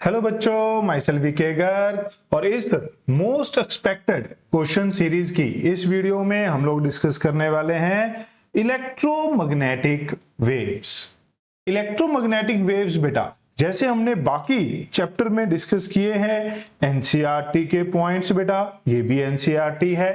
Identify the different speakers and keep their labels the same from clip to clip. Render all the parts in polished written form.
Speaker 1: Hello बच्चों, my self VK Garg और इस मोस्ट एक्सपेक्टेड क्वेश्चन सीरीज की इस वीडियो में हम लोग डिस्कस करने वाले हैं इलेक्ट्रोमैग्नेटिक वेव्स। इलेक्ट्रोमैग्नेटिक वेव्स बेटा जैसे हमने बाकी चैप्टर में डिस्कस किए हैं एनसीईआरटी के पॉइंट्स बेटा, ये भी एनसीईआरटी है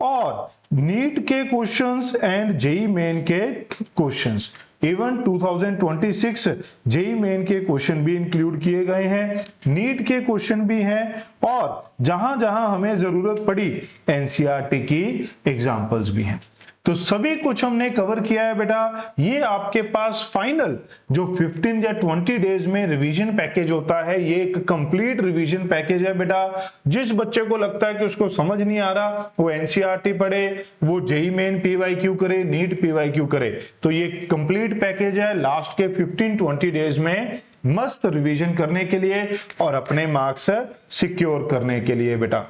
Speaker 1: और नीट के क्वेश्चंस एंड जेईई मेन के क्वेश्चंस, इवन 2026 जेईई मेन के क्वेश्चन भी इंक्लूड किए गए हैं, नीट के क्वेश्चन भी हैं और जहां जहां हमें जरूरत पड़ी एनसीईआरटी की एग्जांपल्स भी हैं। तो सभी कुछ हमने कवर किया है बेटा। ये आपके पास फाइनल जो 15 या 20 डेज में रिवीजन पैकेज होता है, ये एक कंप्लीट रिवीजन पैकेज है बेटा। जिस बच्चे को लगता है कि उसको समझ नहीं आ रहा वो एनसीईआरटी पढ़े, वो जेईई मेन पीवाईक्यू करे, नीट पीवाईक्यू करे, तो ये कंप्लीट पैकेज है लास्ट के 15-20 डेज में मस्त रिवीजन करने के लिए और अपने मार्क्स सिक्योर करने के लिए बेटा।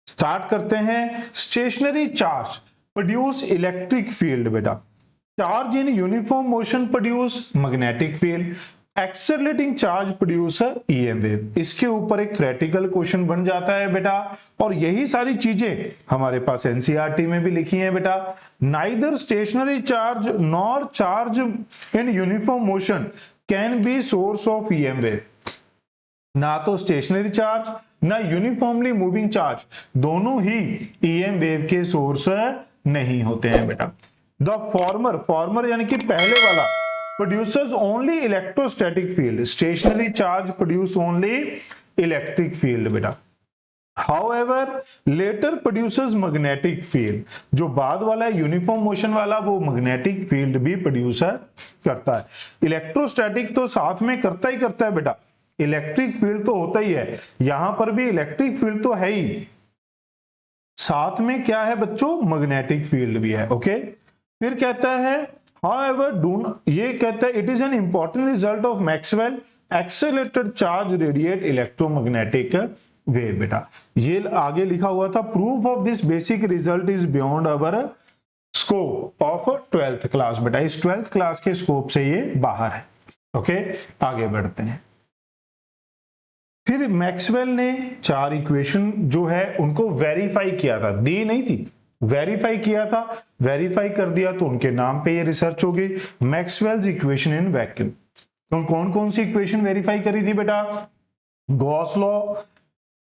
Speaker 1: स्टार्ट करते हैं। Stationary charge produce electric field बेटा। Charge in uniform motion produce magnetic field. Accelerating charge produce EM wave. इसके ऊपर एक थ्योरेटिकल क्वेश्चन बन जाता है बेटा और यही सारी चीजें हमारे पास एनसीईआरटी में भी लिखी हैं बेटा। Neither stationary charge nor charge in uniform motion can be source of EM wave. ना तो स्टेशनरी चार्ज ना यूनिफॉर्मली मूविंग चार्ज दोनों ही ईएम वेव के सोर्स नहीं होते हैं बेटा। द फॉर्मर यानी कि पहले वाला producers only electrostatic field, stationary charge produce only electric field बेटा। However, later produces magnetic field। जो बाद वाला है यूनिफॉर्म मोशन वाला वो मैग्नेटिक फील्ड भी प्रोड्यूस करता है। इलेक्ट्रोस्टैटिक तो साथ में करता ही करता है बेटा, इलेक्ट्रिक फील्ड तो होता ही है, यहां पर भी इलेक्ट्रिक फील्ड तो है ही, साथ में क्या है बच्चों, मैग्नेटिक फील्ड भी है। ओके, फिर कहता है however ये कहता है it is an important result of Maxwell accelerated charge radiate electromagnetic wave बेटा। ये आगे लिखा हुआ था proof of this basic result is beyond our scope of 12th class बेटा। इस 12th क्लास के स्कोप से ये बाहर है। ओके, आगे बढ़ते हैं। फिर मैक्सवेल ने चार इक्वेशन जो है उनको वेरीफाई किया था, दी नहीं थी, वेरीफाई किया था, वेरीफाई कर दिया तो उनके नाम पे ये रिसर्च होगी। Maxwell's equation in vacuum. तो कौन कौन सी इक्वेशन वेरीफाई करी थी बेटा? गॉस लॉ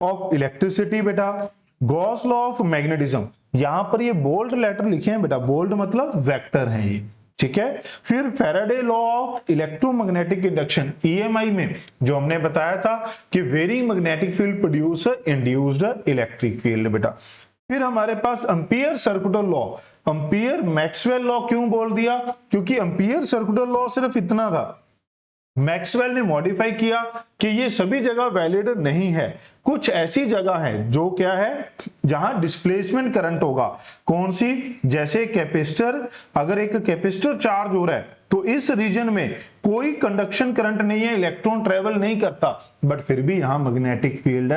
Speaker 1: ऑफ इलेक्ट्रिसिटी बेटा, गॉस लॉ ऑफ मैग्नेटिज्म, यहां पर ये बोल्ड लेटर लिखे हैं बेटा, बोल्ड मतलब वेक्टर है ये, ठीक है। फिर Faraday law of electromagnetic induction, EMI में जो हमने बताया था कि varying magnetic field produce induced electric field बेटा। फिर हमारे पास Ampere circular law, Ampere Maxwell law क्यों बोल दिया? क्योंकि एम्पियर सर्कुलर लॉ सिर्फ इतना था, मैक्सवेल ने मॉडिफाई किया कि ये सभी जगह वैलिड नहीं है, कुछ ऐसी जगह है जो क्या है जहां डिस्प्लेसमेंट करंट होगा। कौन सी? जैसे कैपेसिटर, अगर एक कैपेसिटर चार्ज हो रहा है तो इस रीजन में कोई कंडक्शन करंट नहीं है, इलेक्ट्रॉन ट्रेवल नहीं करता, बट फिर भी यहां मैग्नेटिक फील्ड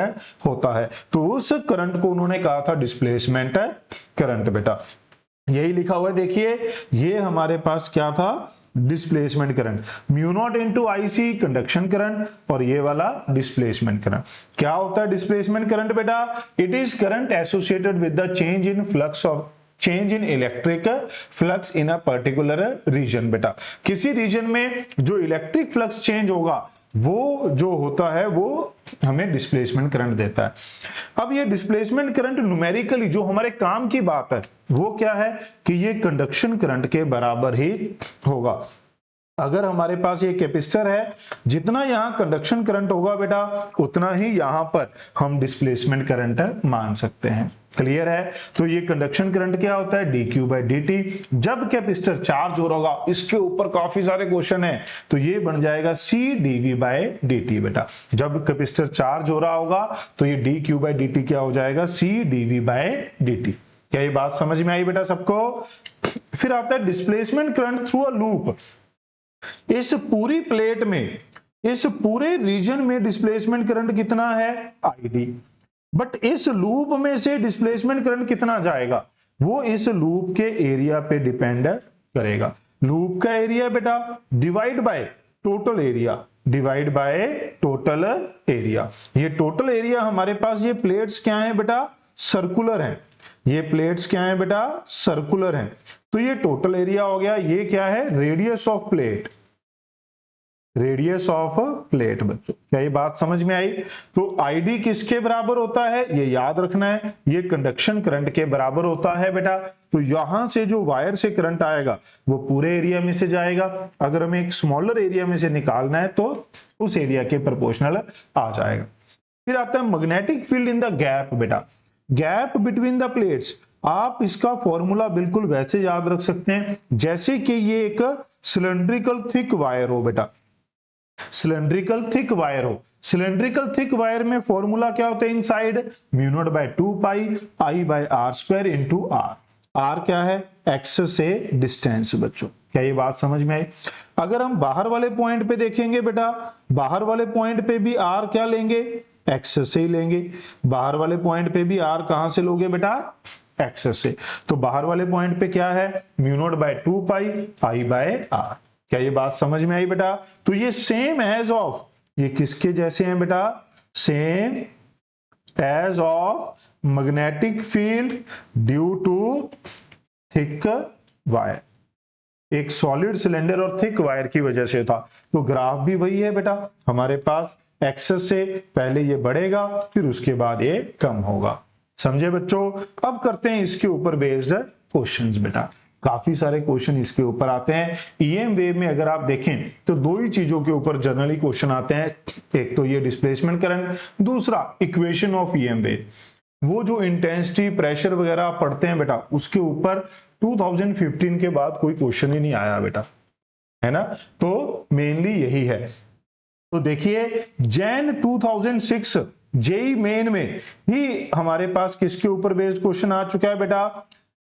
Speaker 1: होता है, तो उस करंट को उन्होंने कहा था डिस्प्लेसमेंट करंट बेटा। यही लिखा हुआ है, देखिए ये हमारे पास क्या था, displacement current, mu naught into IC conduction current और ये वाला डिस्प्लेसमेंट करंट। क्या होता है डिस्प्लेसमेंट करंट बेटा? It is current associated with the change in flux of change in electric flux in a particular region बेटा। किसी रीजन में जो इलेक्ट्रिक फ्लक्स चेंज होगा वो जो होता है वो हमें डिस्प्लेसमेंट करंट देता है। अब ये डिस्प्लेसमेंट करंट न्यूमेरिकली जो हमारे काम की बात है वो क्या है कि ये कंडक्शन करंट के बराबर ही होगा। अगर हमारे पास ये कैपेसिटर है, जितना यहां कंडक्शन करंट होगा बेटा उतना ही यहां पर हम डिस्प्लेसमेंट करंट मान सकते हैं। क्लियर है? तो ये कंडक्शन करंट क्या होता है, dq बाई dt। जब कैपेसिटर चार्ज हो रहा होगा, इसके ऊपर काफी सारे क्वेश्चन है, तो ये बन जाएगा c dv बाई dt बेटा। जब कैपेसिटर चार्ज हो रहा होगा तो ये dq बाई dt क्या हो जाएगा, c dv बाई dt। क्या ये बात समझ में आई बेटा सबको? फिर आता है displacement current through a loop. इस पूरी प्लेट में, इस पूरे रीजन में डिस्प्लेसमेंट करंट कितना है, id, बट इस लूप में से डिस्प्लेसमेंट करंट कितना जाएगा वो इस लूप के एरिया पे डिपेंड करेगा। लूप का एरिया बेटा divide by total area, divide by total area. ये टोटल एरिया हमारे पास, ये प्लेट्स क्या है बेटा, सर्कुलर हैं। ये प्लेट्स क्या है बेटा, सर्कुलर हैं। तो ये टोटल एरिया हो गया। ये क्या है, radius of plate, radius of plate. बच्चों क्या ये बात समझ में आई? तो आईडी किसके बराबर होता है, ये याद रखना है, ये कंडक्शन करंट के बराबर होता है बेटा। तो यहां से जो वायर से करंट आएगा वो पूरे एरिया में से जाएगा। अगर हमें एक स्मॉलर एरिया में से निकालना है तो उस एरिया के प्रोपोर्शनल आ जाएगा। फिर आता है magnetic field in the gap. बेटा गैप बिटवीन द प्लेट्स, आप इसका फॉर्मूला बिल्कुल वैसे याद रख सकते हैं जैसे कि ये एक सिलेंड्रिकल थिक वायर हो। बेटा सिलेंड्रिकल थिक वायर हो, सिलेंड्रिकल थिक वायर में फॉर्मूला क्या होता है, inside mu naught by 2 pi I by R square into R. R क्या है, एक्स से डिस्टेंस। बच्चों क्या ये बात समझ में आई? अगर हम बाहर वाले पॉइंट पे देखेंगे बेटा, बाहर वाले पॉइंट पे भी आर क्या लेंगे, एक्स से ही लेंगे। बाहर वाले पॉइंट पे भी आर कहां से लोगे बेटा, एक्स से। तो बाहर वाले पॉइंट पे क्या है, mu naught by 2 pi I by R. क्या ये बात समझ में आई बेटा? तो ये सेम एज ऑफ, ये किसके जैसे हैं बेटा, same as of magnetic field due to thick wire. एक सॉलिड सिलेंडर और थिक वायर की वजह से था। तो ग्राफ भी वही है बेटा हमारे पास, एक्सेस से पहले ये बढ़ेगा फिर उसके बाद ये कम होगा। समझे बच्चों? अब करते हैं इसके ऊपर बेस्ड क्वेश्चंस। बेटा काफी सारे क्वेश्चन इसके ऊपर आते हैं। ईएम वेव में अगर आप देखें तो दो ही चीजों के ऊपर जनरली क्वेश्चन आते हैं, एक तो ये डिस्प्लेसमेंट करंट, दूसरा इक्वेशन ऑफ ईएम वेव। वो जो इंटेंसिटी प्रेशर वगैरह आप पढ़ते हैं बेटा, उसके ऊपर 2015 के बाद कोई क्वेश्चन ही नहीं आया बेटा, है ना। तो मेनली यही है। तो देखिए जैन 2006 जेई मेन में ही हमारे पास किसके ऊपर बेस्ड क्वेश्चन आ चुका है बेटा,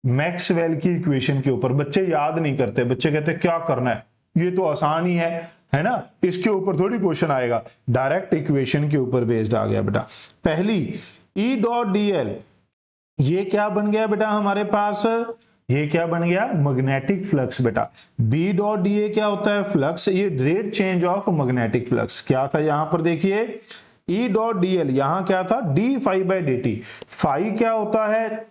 Speaker 1: मैक्सवेल की इक्वेशन के ऊपर। बच्चे याद नहीं करते, बच्चे कहते क्या करना है, ये तो आसान ही है ना, इसके ऊपर थोड़ी क्वेश्चन आएगा। डायरेक्ट इक्वेशन के ऊपर बेस्ड आ गया बेटा। पहली ई डॉट डी एल, ये क्या बन गया बेटा हमारे पास, ये क्या बन गया, मैग्नेटिक फ्लक्स। बेटा बी डॉट डी ए क्या होता है, फ्लक्स। ये rate change of magnetic flux क्या था, यहां पर देखिए ई डॉट डी एल, यहां क्या था, D phi by D T. Phi क्या होता है,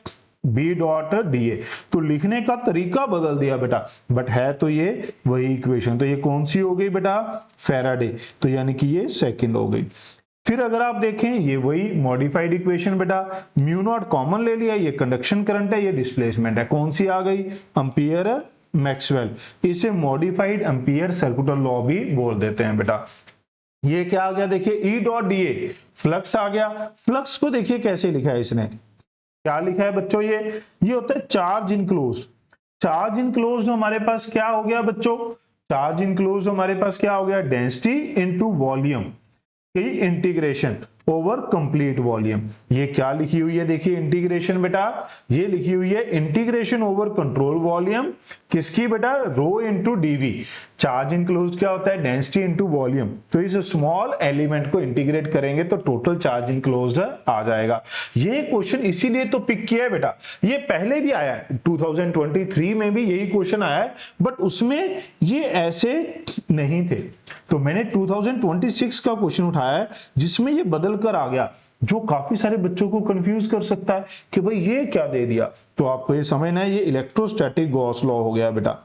Speaker 1: बी डॉट डी ए। तो लिखने का तरीका बदल दिया बेटा, बट है तो ये वही इक्वेशन। तो ये कौन सी हो गई बेटा, फैराडे। तो यानी कि ये सेकंड हो गई। फिर अगर आप देखें ये वही मॉडिफाइड इक्वेशन बेटा, म्यू नॉट कॉमन ले लिया, ये कंडक्शन करंट है, ये डिस्प्लेसमेंट है। कौन सी आ गई, एम्पियर मैक्सवेल। इसे मॉडिफाइड एम्पियर सर्कुलर लॉ भी बोल देते हैं बेटा। ये क्या आ गया, देखिए E dot D A, flux आ गया। फ्लक्स को देखिए कैसे लिखा है इसने, क्या लिखा है बच्चों, ये होता है चार्ज इनक्लोज्ड। चार्ज इनक्लोज्ड हमारे पास क्या हो गया बच्चों, चार्ज इनक्लोज्ड हमारे पास क्या हो गया, डेंसिटी इनटू वॉल्यूम की इंटीग्रेशन ओवर कंप्लीट वॉल्यूम। ये क्या लिखी हुई है, देखिए इंटीग्रेशन बेटा, ये लिखी हुई है इंटीग्रेशन ओवर कंट्रोल वॉल्यूम किसकी बेटा, रो इनटू डीवी। चार्ज इनक्लोज्ड क्या होता है, डेंसिटी इनटू वॉल्यूम। तो इस स्मॉल एलिमेंट को इंटीग्रेट करेंगे तो टोटल चार्ज इनक्लोज्ड आ जाएगा। ये क्वेश्चन इसीलिए तो पिक किया है बेटा, ये पहले भी आया है 2023 में भी यही क्वेश्चन आया है, बट उसमें ये ऐसे नहीं थे। तो मैंने 2026 का क्वेश्चन उठाया है जिसमें ये बदल कर आ गया, जो काफी सारे बच्चों को कंफ्यूज कर सकता है कि भाई ये क्या दे दिया। तो आपको ये समझना है, ये इलेक्ट्रोस्टैटिक गॉस लॉ हो गया बेटा।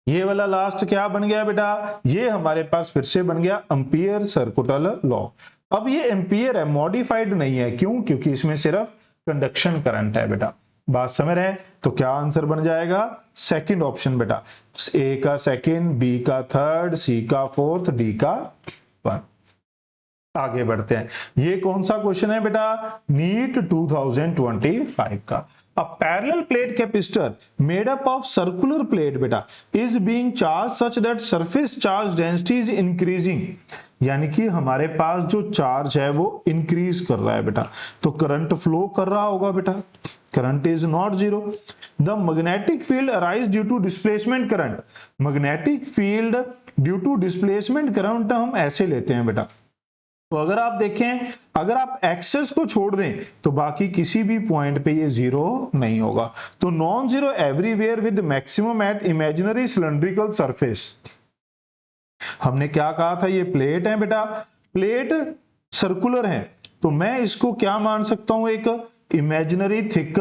Speaker 1: ये वाला लास्ट क्या बन गया बेटा, ये हमारे पास फिर से बन गया एम्पियर सर्कुलर लॉ। अब ये एम्पियर है, मॉडिफाइड नहीं है, क्यों, क्योंकि इसमें सिर्फ कंडक्शन करंट है बेटा। बात समझ रहे हैं? तो क्या आंसर बन जाएगा, सेकंड ऑप्शन बेटा, ए का सेकंड, बी का थर्ड, सी का फोर्थ, डी का वन। आगे बढ़ते हैं, ये कौन सा क्वेश्चन है बेटा, नीट 2025 का। A parallel plate capacitor made up of circular plate बेटा is being charged such that surface charge density is increasing। यानी कि हमारे पास जो चार्ज है वो इंक्रीज कर रहा है बेटा, तो करंट फ्लो कर रहा होगा बेटा, current is not zero. The magnetic field arise due to displacement current. Magnetic field due to displacement current हम ऐसे लेते हैं बेटा। तो अगर आप देखें, अगर आप एक्सेस को छोड़ दें तो बाकी किसी भी पॉइंट पे ये जीरो नहीं होगा। तो non zero everywhere with maximum at imaginary cylindrical surface. हमने क्या कहा था, ये प्लेट है बेटा, प्लेट सर्कुलर है, तो मैं इसको क्या मान सकता हूं, एक इमेजिनरी थिक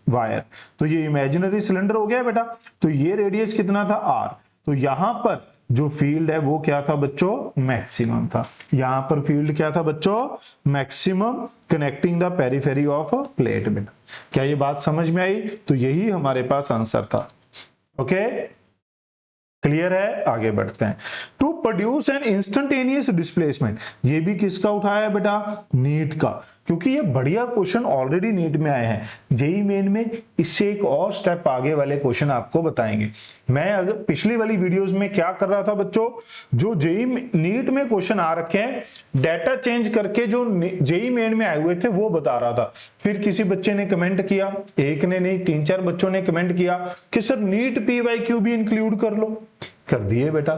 Speaker 1: वायर। तो ये इमेजिनरी सिलेंडर हो गया बेटा। तो ये रेडियस कितना था, आर। तो यहां पर जो फील्ड है वो क्या था बच्चों, मैक्सिमम था। यहां पर फील्ड क्या था बच्चों, maximum connecting the periphery of plate बेटा। क्या ये बात समझ में आई? तो यही हमारे पास आंसर था। ओके, क्लियर है? आगे बढ़ते हैं। To produce an instantaneous displacement, ये भी किसका उठाया है बेटा, नीट का, क्योंकि ये बढ़िया क्वेश्चन ऑलरेडी नीट में आए हैं। जेई मेन में इससे एक और स्टेप आगे वाले क्वेश्चन आपको बताएंगे। मैं अगर पिछली वाली वीडियोस में क्या कर रहा था बच्चों, जो जेई नीट में क्वेश्चन आ रखे हैं, डाटा चेंज करके जो जेई मेन में आए हुए थे वो बता रहा था। फिर किसी बच्चे ने कमेंट किया, एक ने नहीं 3-4 बच्चों ने कमेंट किया कि सर नीट पीवाईक्यू भी इंक्लूड कर लो। कर दिए बेटा,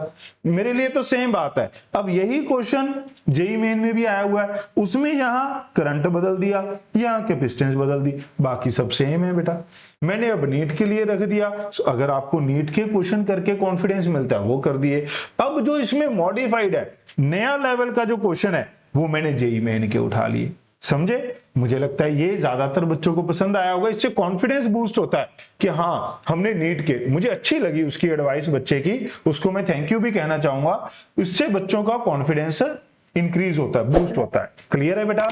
Speaker 1: मेरे लिए तो सेम बात है। अब यही क्वेश्चन जेई मेन में भी आया हुआ है, उसमें यहां करंट बदल दिया, यहां कैपेसिटेंस बदल दी, बाकी सब सेम है बेटा। मैंने अब नीट के लिए रख दिया। अगर आपको नीट के क्वेश्चन करके कॉन्फिडेंस मिलता है वो कर दिए। अब जो इसमें मॉडिफाइड है, नया लेवल का जो क्वेश्चन है, वो मैंने जेई मेन के उठा लिए। समझे? मुझे लगता है ये ज्यादातर बच्चों को पसंद आया होगा। इससे कॉन्फिडेंस बूस्ट होता है कि हाँ, हमने नीट के, मुझे अच्छी लगी उसकी एडवाइस बच्चे की, उसको मैं थैंक यू भी कहना चाहूंगा। इससे बच्चों का कॉन्फिडेंस इंक्रीज होता है, बूस्ट होता है। क्लियर है बेटा?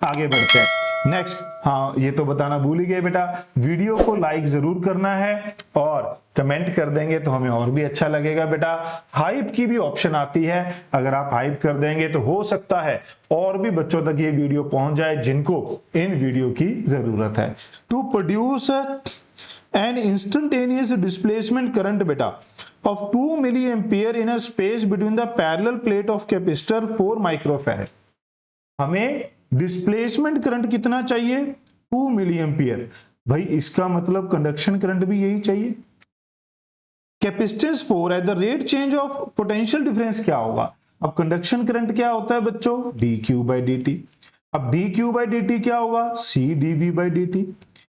Speaker 1: आगे बढ़ते हैं। नेक्स्ट, हाँ ये तो बताना भूल ही गए बेटा, वीडियो को लाइक जरूर करना है और कमेंट कर देंगे तो हमें और भी अच्छा लगेगा बेटा। हाइप की भी ऑप्शन आती है, अगर आप हाइप कर देंगे तो हो सकता है और भी बच्चों तक ये वीडियो पहुंच जाए जिनको इन वीडियो की जरूरत है। To produce an instantaneous displacement current बेटा of 2 milliampere in a space between the parallel plate of capacitor 4 microfarad, हमें डिस्प्लेसमेंट करंट कितना चाहिए, 2 मिली एम्पियर। भाई इसका मतलब कंडक्शन करंट भी यही चाहिए। Capacitance 4 at the rate change of potential difference क्या होगा। अब कंडक्शन करंट क्या होता है बच्चों, dq बाई dt। अब dq बाई dt क्या होगा, c dv बाई dt।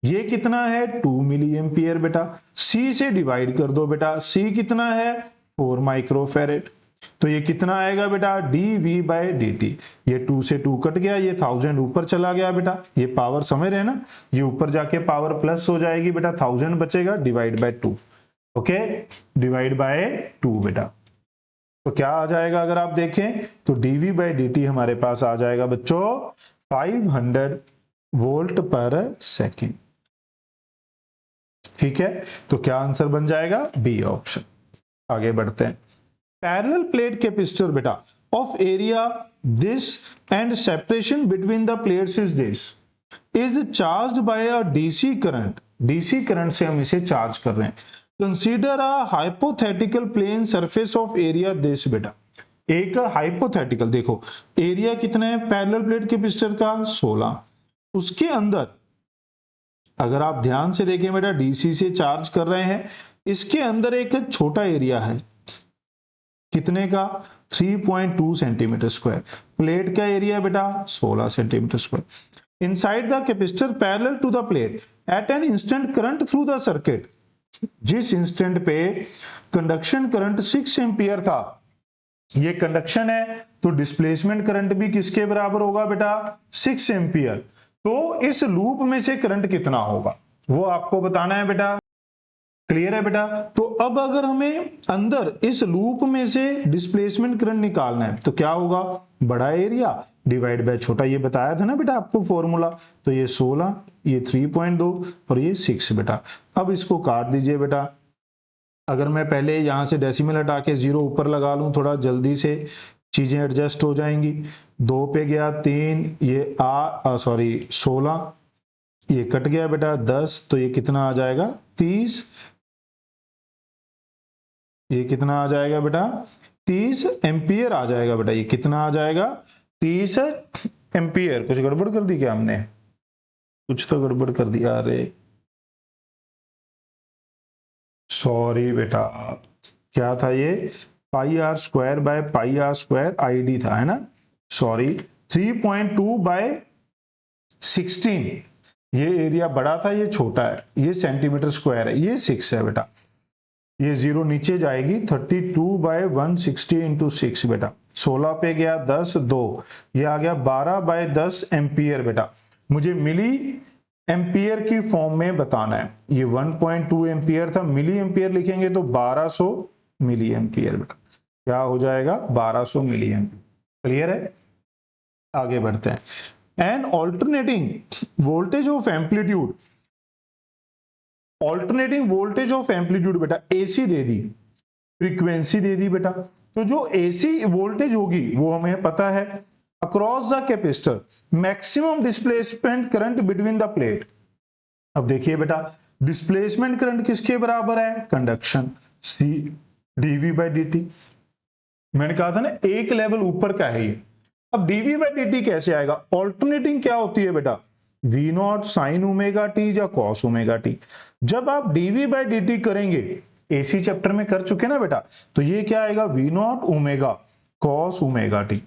Speaker 1: ये कितना है, 2 मिली एम्पियर बेटा। c से डिवाइड कर दो बेटा, c कितना है, 4 माइक्रोफेरेड। तो ये कितना आएगा बेटा, dv बाई dt। ये 2 से 2 कट गया, ये 1000 ऊपर चला गया बेटा। ये पावर समझ रहे हैं ना, ये ऊपर जाके पावर प्लस हो जाएगी बेटा, 1000 बचेगा, divide by 2। Okay, divide by 2 बेटा। तो क्या आ जाएगा, अगर आप देखें तो dv बाई dt हमारे पास आ जाएगा बच्चों 500 वोल्ट पर सेकेंड। ठीक है, तो क्या आंसर बन जाएगा, बी ऑप्शन। आगे बढ़ते हैं। पैरेलल प्लेट कैपेसिटर बेटा of area this and separation between the plates is this is charged by a DC current। DC current से हम इसे चार्ज कर रहे हैं। Consider a hypothetical plane surface of area this बेटा, एक हाइपोथेटिकल, देखो एरिया कितना है पैरेलल प्लेट कैपेसिटर का, 16। उसके अंदर अगर आप ध्यान से देखें बेटा, डीसी से चार्ज कर रहे हैं, इसके अंदर एक छोटा एरिया है, कितने का, 3.2 सेंटीमीटर स्क्वायर। प्लेट का एरिया बेटा 16 centimetre square. Inside the capacitor parallel to the plate at an instant current through the circuit, जिस इंस्टेंट पे कंडक्शन करंट 6 एम्पियर था, ये कंडक्शन है तो डिस्प्लेसमेंट करंट भी किसके बराबर होगा बेटा, 6 एम्पियर। तो इस लूप में से करंट कितना होगा वो आपको बताना है बेटा। क्लियर है बेटा? तो अब अगर हमें अंदर इस लूप में से डिस्प्लेसमेंट करंट निकालना है तो क्या होगा, बड़ा एरिया डिवाइड बाय छोटा, ये बताया था ना बेटा आपको फॉर्मूला। तो ये 16, ये 3.2 और ये 6 बेटा। अब इसको काट दीजिए बेटा। अगर मैं पहले यहां से डेसिमल हटा के 0 ऊपर लगा लूं, थोड़ा जल्दी से चीजें एडजस्ट हो जाएंगी। 2 पे गया 3, ये 16, ये कट गया बेटा 10, तो ये कितना आ जाएगा 30। ये कितना आ जाएगा बेटा, 30 एम्पियर आ जाएगा बेटा। ये कितना आ जाएगा, 30 एम्पियर। कुछ गड़बड़ कर दी क्या हमने, कुछ तो गड़बड़ कर दिया, अरे सॉरी बेटा। क्या था ये, pi r square by pi r square ID था, है ना, सॉरी। 3.2 बाय 16, ये एरिया बड़ा था, ये छोटा है, ये सेंटीमीटर स्क्वायर है, ये 6 है बेटा। ये 0 नीचे जाएगी, 32/160 इंटू 6 बेटा, 16 पे गया 10, 2, ये आ गया 12/10 एम्पियर बेटा। मुझे मिली एम्पियर की फॉर्म में बताना है। ये 1.2 एम्पियर था, मिली एम्पियर लिखेंगे तो 1200 मिली एम्पियर बेटा। क्या हो जाएगा? 1200 मिली एम्पियर। क्लियर है? आगे बढ़ते हैं। An alternating voltage of amplitude, alternating voltage of amplitude बेटा एसी दे दी, फ्रीक्वेंसी दे दी बेटा। तो जो एसी वोल्टेज होगी वो हमें पता है। Across the capacitor maximum displacement current between the plate. अब देखिए बेटा, डिस्प्लेसमेंट करंट किसके बराबर है? Conduction, C DV by D. मैंने कहा था ना एक लेवल ऊपर का है ये। अब डीवी बाई डी कैसे आएगा? ऑल्टरनेटिंग क्या होती है बेटा? V naught sine omega T या कॉस ओमेगा टी। जब आप डीवी बाई डी करेंगे, एसी चैप्टर में कर चुके ना बेटा, तो ये क्या आएगा? V naught omega cos omega T.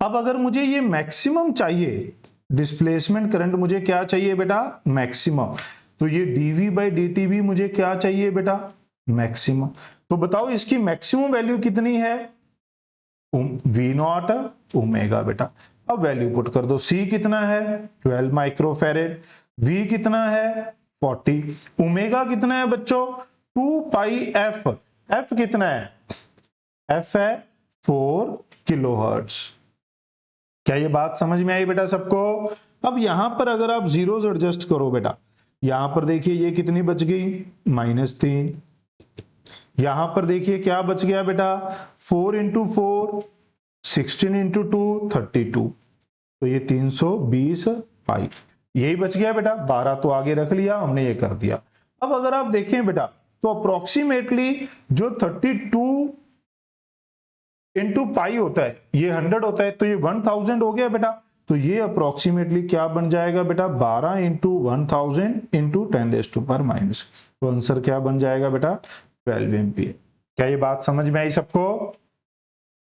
Speaker 1: अब अगर मुझे ये मैक्सिमम चाहिए, डिस्प्लेसमेंट करंट मुझे क्या चाहिए बेटा? मैक्सिमम। तो ये डीवी बाई डी भी मुझे क्या चाहिए बेटा? मैक्सिमम। तो बताओ इसकी मैक्सिमम वैल्यू कितनी है? वी नॉट ओमेगा बेटा। अब वैल्यू पुट कर दो। सी कितना है? 12 माइक्रोफेरेड। वी कितना है? 40। ओमेगा कितना है बच्चों? 2 पाई एफ। एफ कितना है? एफ है 4 किलोहर्ट्ज। क्या ये बात समझ में आई बेटा सबको? अब यहां पर अगर आप जीरोस एडजस्ट करो बेटा, यहां पर देखिए ये कितनी बच गई? -3। यहां पर देखिए क्या बच गया बेटा? 4 इंटू 4, 16 इंटू 2, 32। तो ये 320 पाई, यही बच गया बेटा। 12 तो आगे रख लिया हमने, ये कर दिया। अब अगर आप देखें बेटा, तो अप्रोक्सीमेटली जो 32 इंटू पाई होता है, ये 100 होता है, तो ये 1000 हो गया बेटा। तो ये अप्रोक्सीमेटली क्या बन जाएगा बेटा? 12 इंटू 1000 इंटू 10⁻⁻। तो आंसर क्या बन जाएगा बेटा? 12 एम्पियर। क्या ये बात समझ में आई सबको?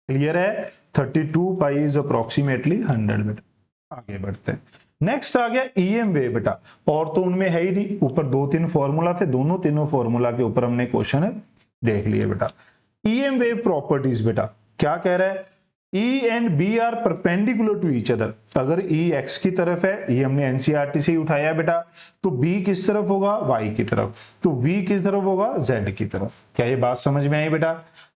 Speaker 1: क्लियर है? 32 पाई इज अप्रोक्सीमेटली 100 बेटा। आगे बढ़ते हैं। नेक्स्ट आ गया ईएम वेव बेटा। और तो उनमें है ही नहीं, ऊपर 2-3 फॉर्मूला थे, दोनों तीनों फॉर्मूला के ऊपर हमने क्वेश्चन देख लिए बेटा। ईएम वेव प्रॉपर्टीज बेटा क्या कह रहा है? E and B are perpendicular to each other. अगर E x की तरफ है, ये हमने एनसीईआरटी से ही उठाया बेटा, तो B किस तरफ होगा? Y की तरफ। तो V किस तरफ होगा? Z की तरफ। क्या ये बात समझ में आई बेटा?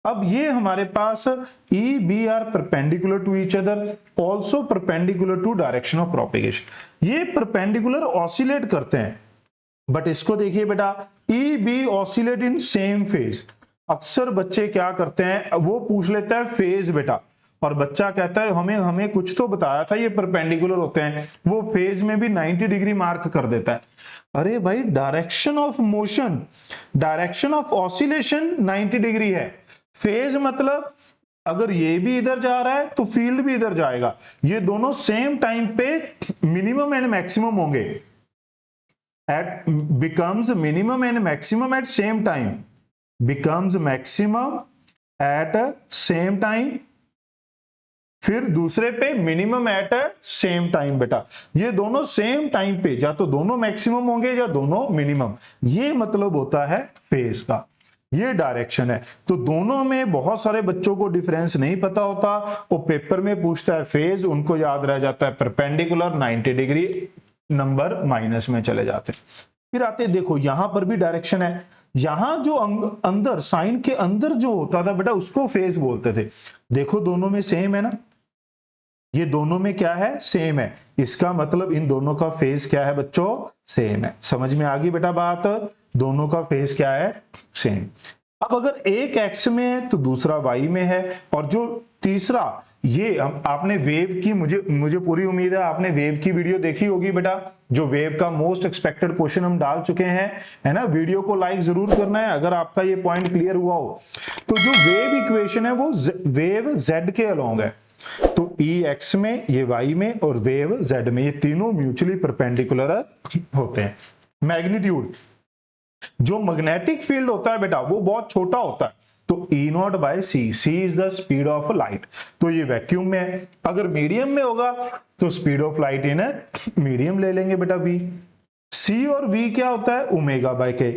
Speaker 1: अब ये हमारे पास E B are perpendicular to each other, also perpendicular to direction of propagation. ये परपेंडिकुलर ऑसिलेट करते हैं, बट इसको देखिए बेटा, E B oscillate in same phase. अक्सर बच्चे क्या करते हैं, वो पूछ लेता है फेज बेटा, और बच्चा कहता है हमें कुछ तो बताया था ये परपेंडिकुलर होते हैं, वो फेज में भी 90 डिग्री मार्क कर देता है। अरे भाई, direction of motion, direction of oscillation 90 degree है। फेज मतलब अगर ये भी इधर जा रहा है तो फील्ड भी इधर जाएगा। ये दोनों सेम टाइम पे मिनिमम एंड मैक्सिमम होंगे, at becomes minimum and maximum at same time, becomes maximum at same time, फिर दूसरे पे मिनिमम एट सेम टाइम बेटा। ये दोनों सेम टाइम पे या तो दोनों मैक्सिमम होंगे या दोनों मिनिमम, ये मतलब होता है फेज का। ये डायरेक्शन है। तो दोनों में बहुत सारे बच्चों को डिफरेंस नहीं पता होता, वो पेपर में पूछता है फेज, उनको याद रह जाता है परपेंडिकुलर 90 डिग्री, नंबर माइनस में चले जाते हैं। फिर आते देखो यहां पर भी डायरेक्शन है, यहां जो अंदर साइन के अंदर जो होता था बेटा उसको फेज बोलते थे। देखो दोनों में सेम है ना, ये दोनों में क्या है? सेम है। इसका मतलब इन दोनों का फेज क्या है बच्चों? सेम है। समझ में आ गई बेटा बात? दोनों का फेज क्या है? सेम। अब अगर एक एक्स में है तो दूसरा वाई में है, और जो तीसरा, ये आपने वेव की, मुझे पूरी उम्मीद है आपने वेव की वीडियो देखी होगी बेटा, जो वेव का मोस्ट एक्सपेक्टेड क्वेश्चन हम डाल चुके हैं, है ना। वीडियो को लाइक जरूर करना है अगर आपका ये पॉइंट क्लियर हुआ हो। तो जो वेव इक्वेशन है वो वेव जेड के अलोंग है। तो ई एक्स में, ये वाई में, और वेव जेड में, ये तीनों म्यूचुअली परपेंडिकुलर होते हैं। मैग्नीट्यूड, जो मैग्नेटिक फील्ड होता है बेटा वो बहुत छोटा होता है, तो E naught by C, C is the speed of light. तो ये वैक्यूम में है। अगर मीडियम में होगा तो speed of light in medium ले लेंगे बेटा V। C और V क्या होता है? ओमेगा बाय के।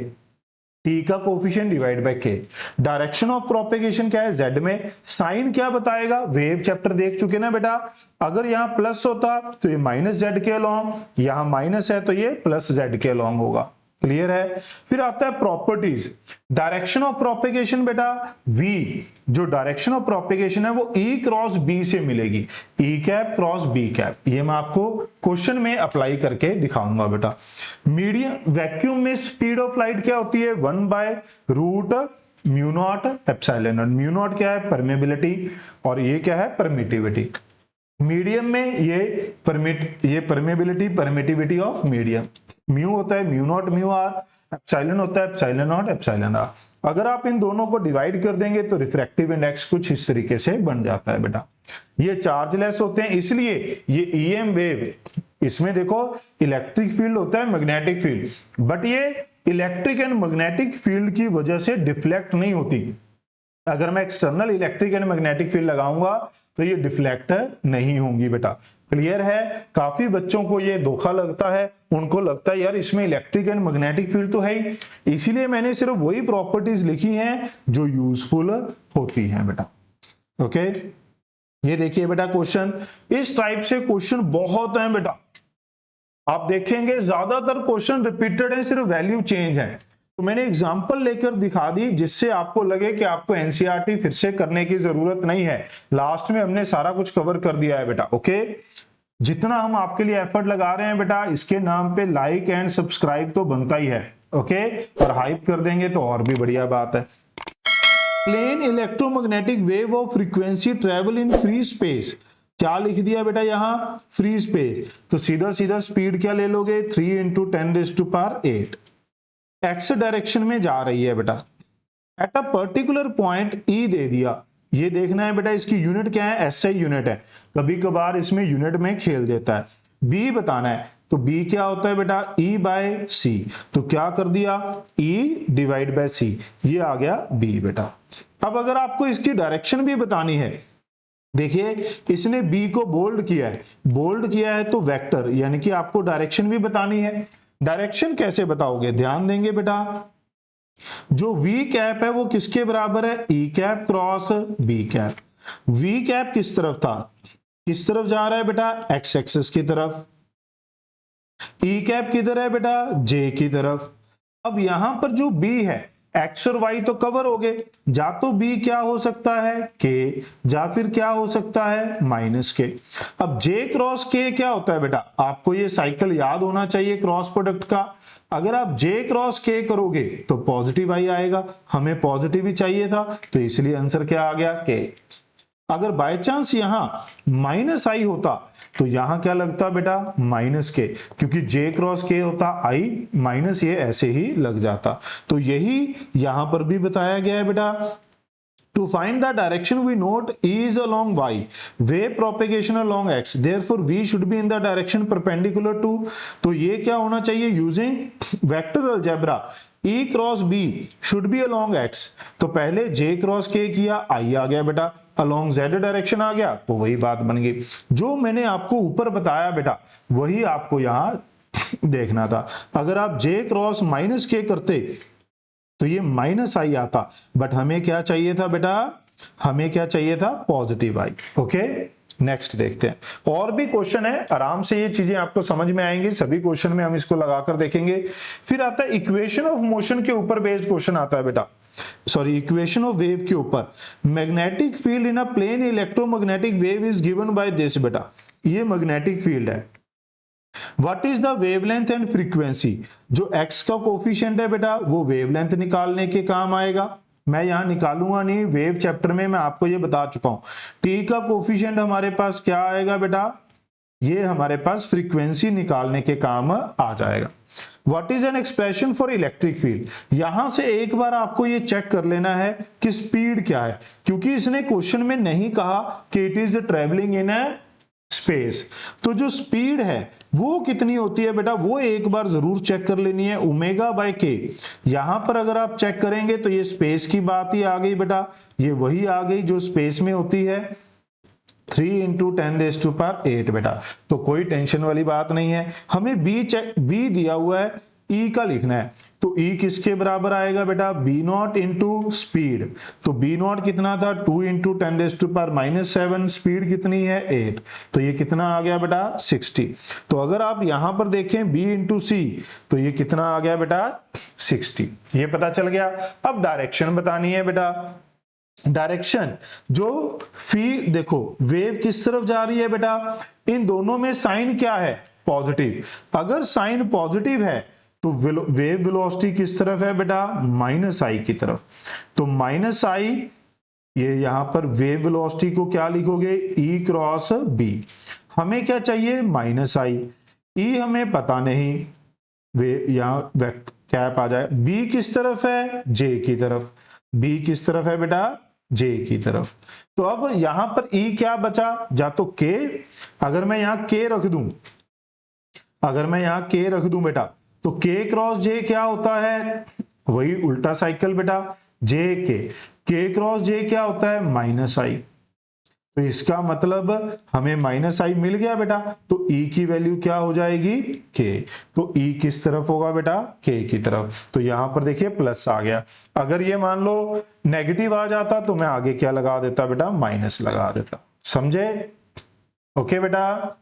Speaker 1: टी का कोफिशिएंट डिवाइड बाय के। डायरेक्शन ऑफ प्रोपेगेशन क्या है, जेड में। साइन क्या बताएगा, वेव चैप्टर देख चुके ना बेटा, अगर यहां प्लस होता तो ये माइनस जेड के अलोंग, यहां माइनस है तो ये प्लस जेड के अलोंग होगा। क्लियर है। फिर आता है प्रॉपर्टीज। डायरेक्शन ऑफ प्रोपेगेशन बेटा, वी जो डायरेक्शन ऑफ प्रोपेगेशन है वो ई क्रॉस बी से मिलेगी, E cap cross B cap. ये मैं आपको क्वेश्चन में अप्लाई करके दिखाऊंगा बेटा। मीडियम वैक्यूम में स्पीड ऑफ लाइट क्या होती है, 1/रूट mu nought epsilon not. Mu not क्या है, परमेबिलिटी, और ये क्या है, परमिटिविटी। मीडियम में ये permeability permittivity of medium. Mu होता है mu naught mu R, epsilon होता है एप्सिलॉन नॉट एप्सिलॉन आर। अगर आप इन दोनों को डिवाइड कर देंगे तो रिफ्रैक्टिव इंडेक्स कुछ इस तरीके से बन जाता है बेटा। ये चार्जलेस होते हैं, इसलिए ये ईएम वेव, इसमें देखो इलेक्ट्रिक फील्ड होता है मैग्नेटिक फील्ड, बट ये इलेक्ट्रिक एंड मैग्नेटिक फील्ड की वजह से डिफ्लेक्ट नहीं होती। अगर मैं external electric and magnetic field लगाऊंगा तो ये डिफ्लेक्ट नहीं होंगी बेटा। क्लियर है। काफी बच्चों को ये धोखा लगता है, उनको लगता है यार इसमें इलेक्ट्रिक एंड मैग्नेटिक फील्ड तो है ही, इसीलिए मैंने सिर्फ वही प्रॉपर्टीज लिखी हैं जो यूजफुल होती हैं बेटा। ओके, ये देखिए बेटा क्वेश्चन, इस टाइप से क्वेश्चन बहुत हैं बेटा। आप देखेंगे ज्यादातर क्वेश्चन रिपीटेड है, सिर्फ वैल्यू चेंज है। तो मैंने एग्जांपल लेकर दिखा दी जिससे आपको लगे कि आपको एनसीईआरटी फिर से करने की जरूरत नहीं है। लास्ट में हमने सारा कुछ कवर कर दिया है बेटा। ओके, जितना हम आपके लिए एफर्ट लगा रहे हैं बेटा, इसके नाम पे लाइक एंड सब्सक्राइब तो बनता ही है। ओके, और हाइप कर देंगे तो और भी बढ़िया बात है। Plane electromagnetic wave of frequency travel in free space. क्या लिख दिया बेटा यहां, फ्री स्पेस, तो सीधा सीधा स्पीड क्या ले लोगे, 3 × 10⁸ एक्स डायरेक्शन में जा रही है बेटा। At a particular point E दे दिया, ये देखना है बेटा इसकी यूनिट क्या है, एसआई यूनिट है, कभी कभार इसमें यूनिट में खेल देता है। बी बताना है, तो बी क्या होता है बेटा, ई बाय सी, तो क्या कर दिया, ई डिवाइड बाय सी, ये आ गया बी बेटा। अब अगर आपको इसकी डायरेक्शन भी बतानी है, देखिए इसने बी को बोल्ड किया है, बोल्ड किया है तो वेक्टर, यानी कि आपको डायरेक्शन भी बतानी है। डायरेक्शन कैसे बताओगे, ध्यान देंगे बेटा, जो वी कैप है वो किसके बराबर है, E cap cross B cap. V cap किस तरफ था, किस तरफ जा रहा है बेटा, एक्स एक्सिस की तरफ। ई कैप किधर है बेटा, जे की तरफ। अब यहां पर जो बी है, एक्स और वाई तो कवर हो गए, जा तो बी क्या हो सकता है, के, जा फिर क्या हो सकता है, माइनस के। अब जे क्रॉस के क्या होता है बेटा, आपको ये साइकिल याद होना चाहिए क्रॉस प्रोडक्ट का। अगर आप जे क्रॉस के करोगे तो पॉजिटिव आई आएगा, हमें पॉजिटिव ही चाहिए था, तो इसलिए आंसर क्या आ गया, के। अगर बाय चांस यहां माइनस आई होता तो यहां क्या लगता बेटा, माइनस के, क्योंकि जे क्रॉस के होता आई माइनस, ये ऐसे ही लग जाता। तो यही यहां पर भी बताया गया है बेटा। To find the direction we note E is along Y, wave propagation along X, therefore V should be in the direction perpendicular to, तो ये क्या होना चाहिए, using vector algebra E cross B should be along X, तो पहले J cross K किया, I आ गया बेटा, along Z डायरेक्शन आ गया, तो वही बात बन गई। जो मैंने आपको ऊपर बताया बेटा वही आपको यहां देखना था। अगर आप J क्रॉस माइनस K करते तो ये माइनस आई आता, बट हमें क्या चाहिए था बेटा, हमें क्या चाहिए था, पॉजिटिव आई। ओके, नेक्स्ट देखते हैं। और भी क्वेश्चन है, आराम से ये चीजें आपको समझ में आएंगी, सभी क्वेश्चन में हम इसको लगाकर देखेंगे। फिर आता है इक्वेशन ऑफ मोशन के ऊपर बेस्ड क्वेश्चन आता है बेटा, सॉरी इक्वेशन ऑफ वेव के ऊपर। Magnetic field in a plane electromagnetic wave is given by this बेटा, ये मैग्नेटिक फील्ड है। What is the wavelength and frequency, जो x का कोफिशिएंट है बेटा वो वेवलेंथ निकालने के काम आएगा। मैं यहां निकालूंगा नहीं, वेव चैप्टर में मैं आपको ये बता चुका हूं। t का कोफिशिएंट हमारे पास क्या आएगा बेटा, ये हमारे पास फ्रीक्वेंसी निकालने के काम आ जाएगा। What is an expression for electric field, यहां से एक बार आपको ये चेक कर लेना है कि स्पीड क्या है, क्योंकि इसने क्वेश्चन में नहीं कहा कि it is travelling in A space, तो जो स्पीड है वो कितनी होती है बेटा, वो एक बार जरूर चेक कर लेनी है, ओमेगा बाय के। यहां पर अगर आप चेक करेंगे तो ये स्पेस की बात ही आ गई बेटा, ये वही आ गई जो स्पेस में होती है, 3 × 10⁸ बेटा, तो कोई टेंशन वाली बात नहीं है। हमें बी दिया हुआ है, ई का लिखना है, तो E किसके बराबर आएगा बेटा, बी नॉट इंटू स्पीड। तो बी नॉट कितना था, 2 इंटू 10⁻⁻7, स्पीड कितनी है 8, तो ये कितना आ गया बेटा 60। तो अगर आप यहां पर देखें B इंटू सी, तो ये कितना आ गया बेटा 60, ये पता चल गया। अब डायरेक्शन बतानी है बेटा। डायरेक्शन जो देखो वेव किस तरफ जा रही है बेटा, इन दोनों में साइन क्या है, पॉजिटिव। अगर साइन पॉजिटिव है तो वेव वेलोसिटी किस तरफ है बेटा, माइनस आई की तरफ। तो माइनस आई, ये यहां पर वेव वेलोसिटी को क्या लिखोगे, ई क्रॉस बी। हमें क्या चाहिए, माइनस आई। ई हमें पता नहीं, वे यहां कैप आ जाए। बी किस तरफ है, जे की तरफ। बी किस तरफ है बेटा, जे की तरफ। तो अब यहां पर ई क्या बचा, जा तो के, अगर मैं यहां के रख दूं, अगर मैं यहां के रख दूं बेटा, तो के क्रॉस जे क्या होता है, वही उल्टा साइकिल बेटा, जे के क्रॉस जे क्या होता है, माइनस आई। तो इसका मतलब हमें माइनस आई मिल गया बेटा, तो E की वैल्यू क्या हो जाएगी, K। तो E किस तरफ होगा बेटा, K की तरफ। तो यहां पर देखिए प्लस आ गया। अगर ये मान लो नेगेटिव आ जाता तो मैं आगे क्या लगा देता बेटा, माइनस लगा देता। समझे, ओके बेटा।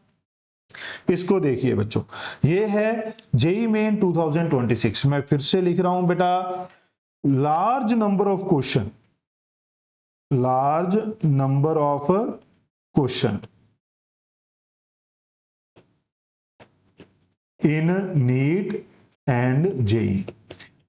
Speaker 1: इसको देखिए बच्चों, ये है जेई मेन 2026। मैं फिर से लिख रहा हूं बेटा, large number of question, large number of question in NEET and JEE।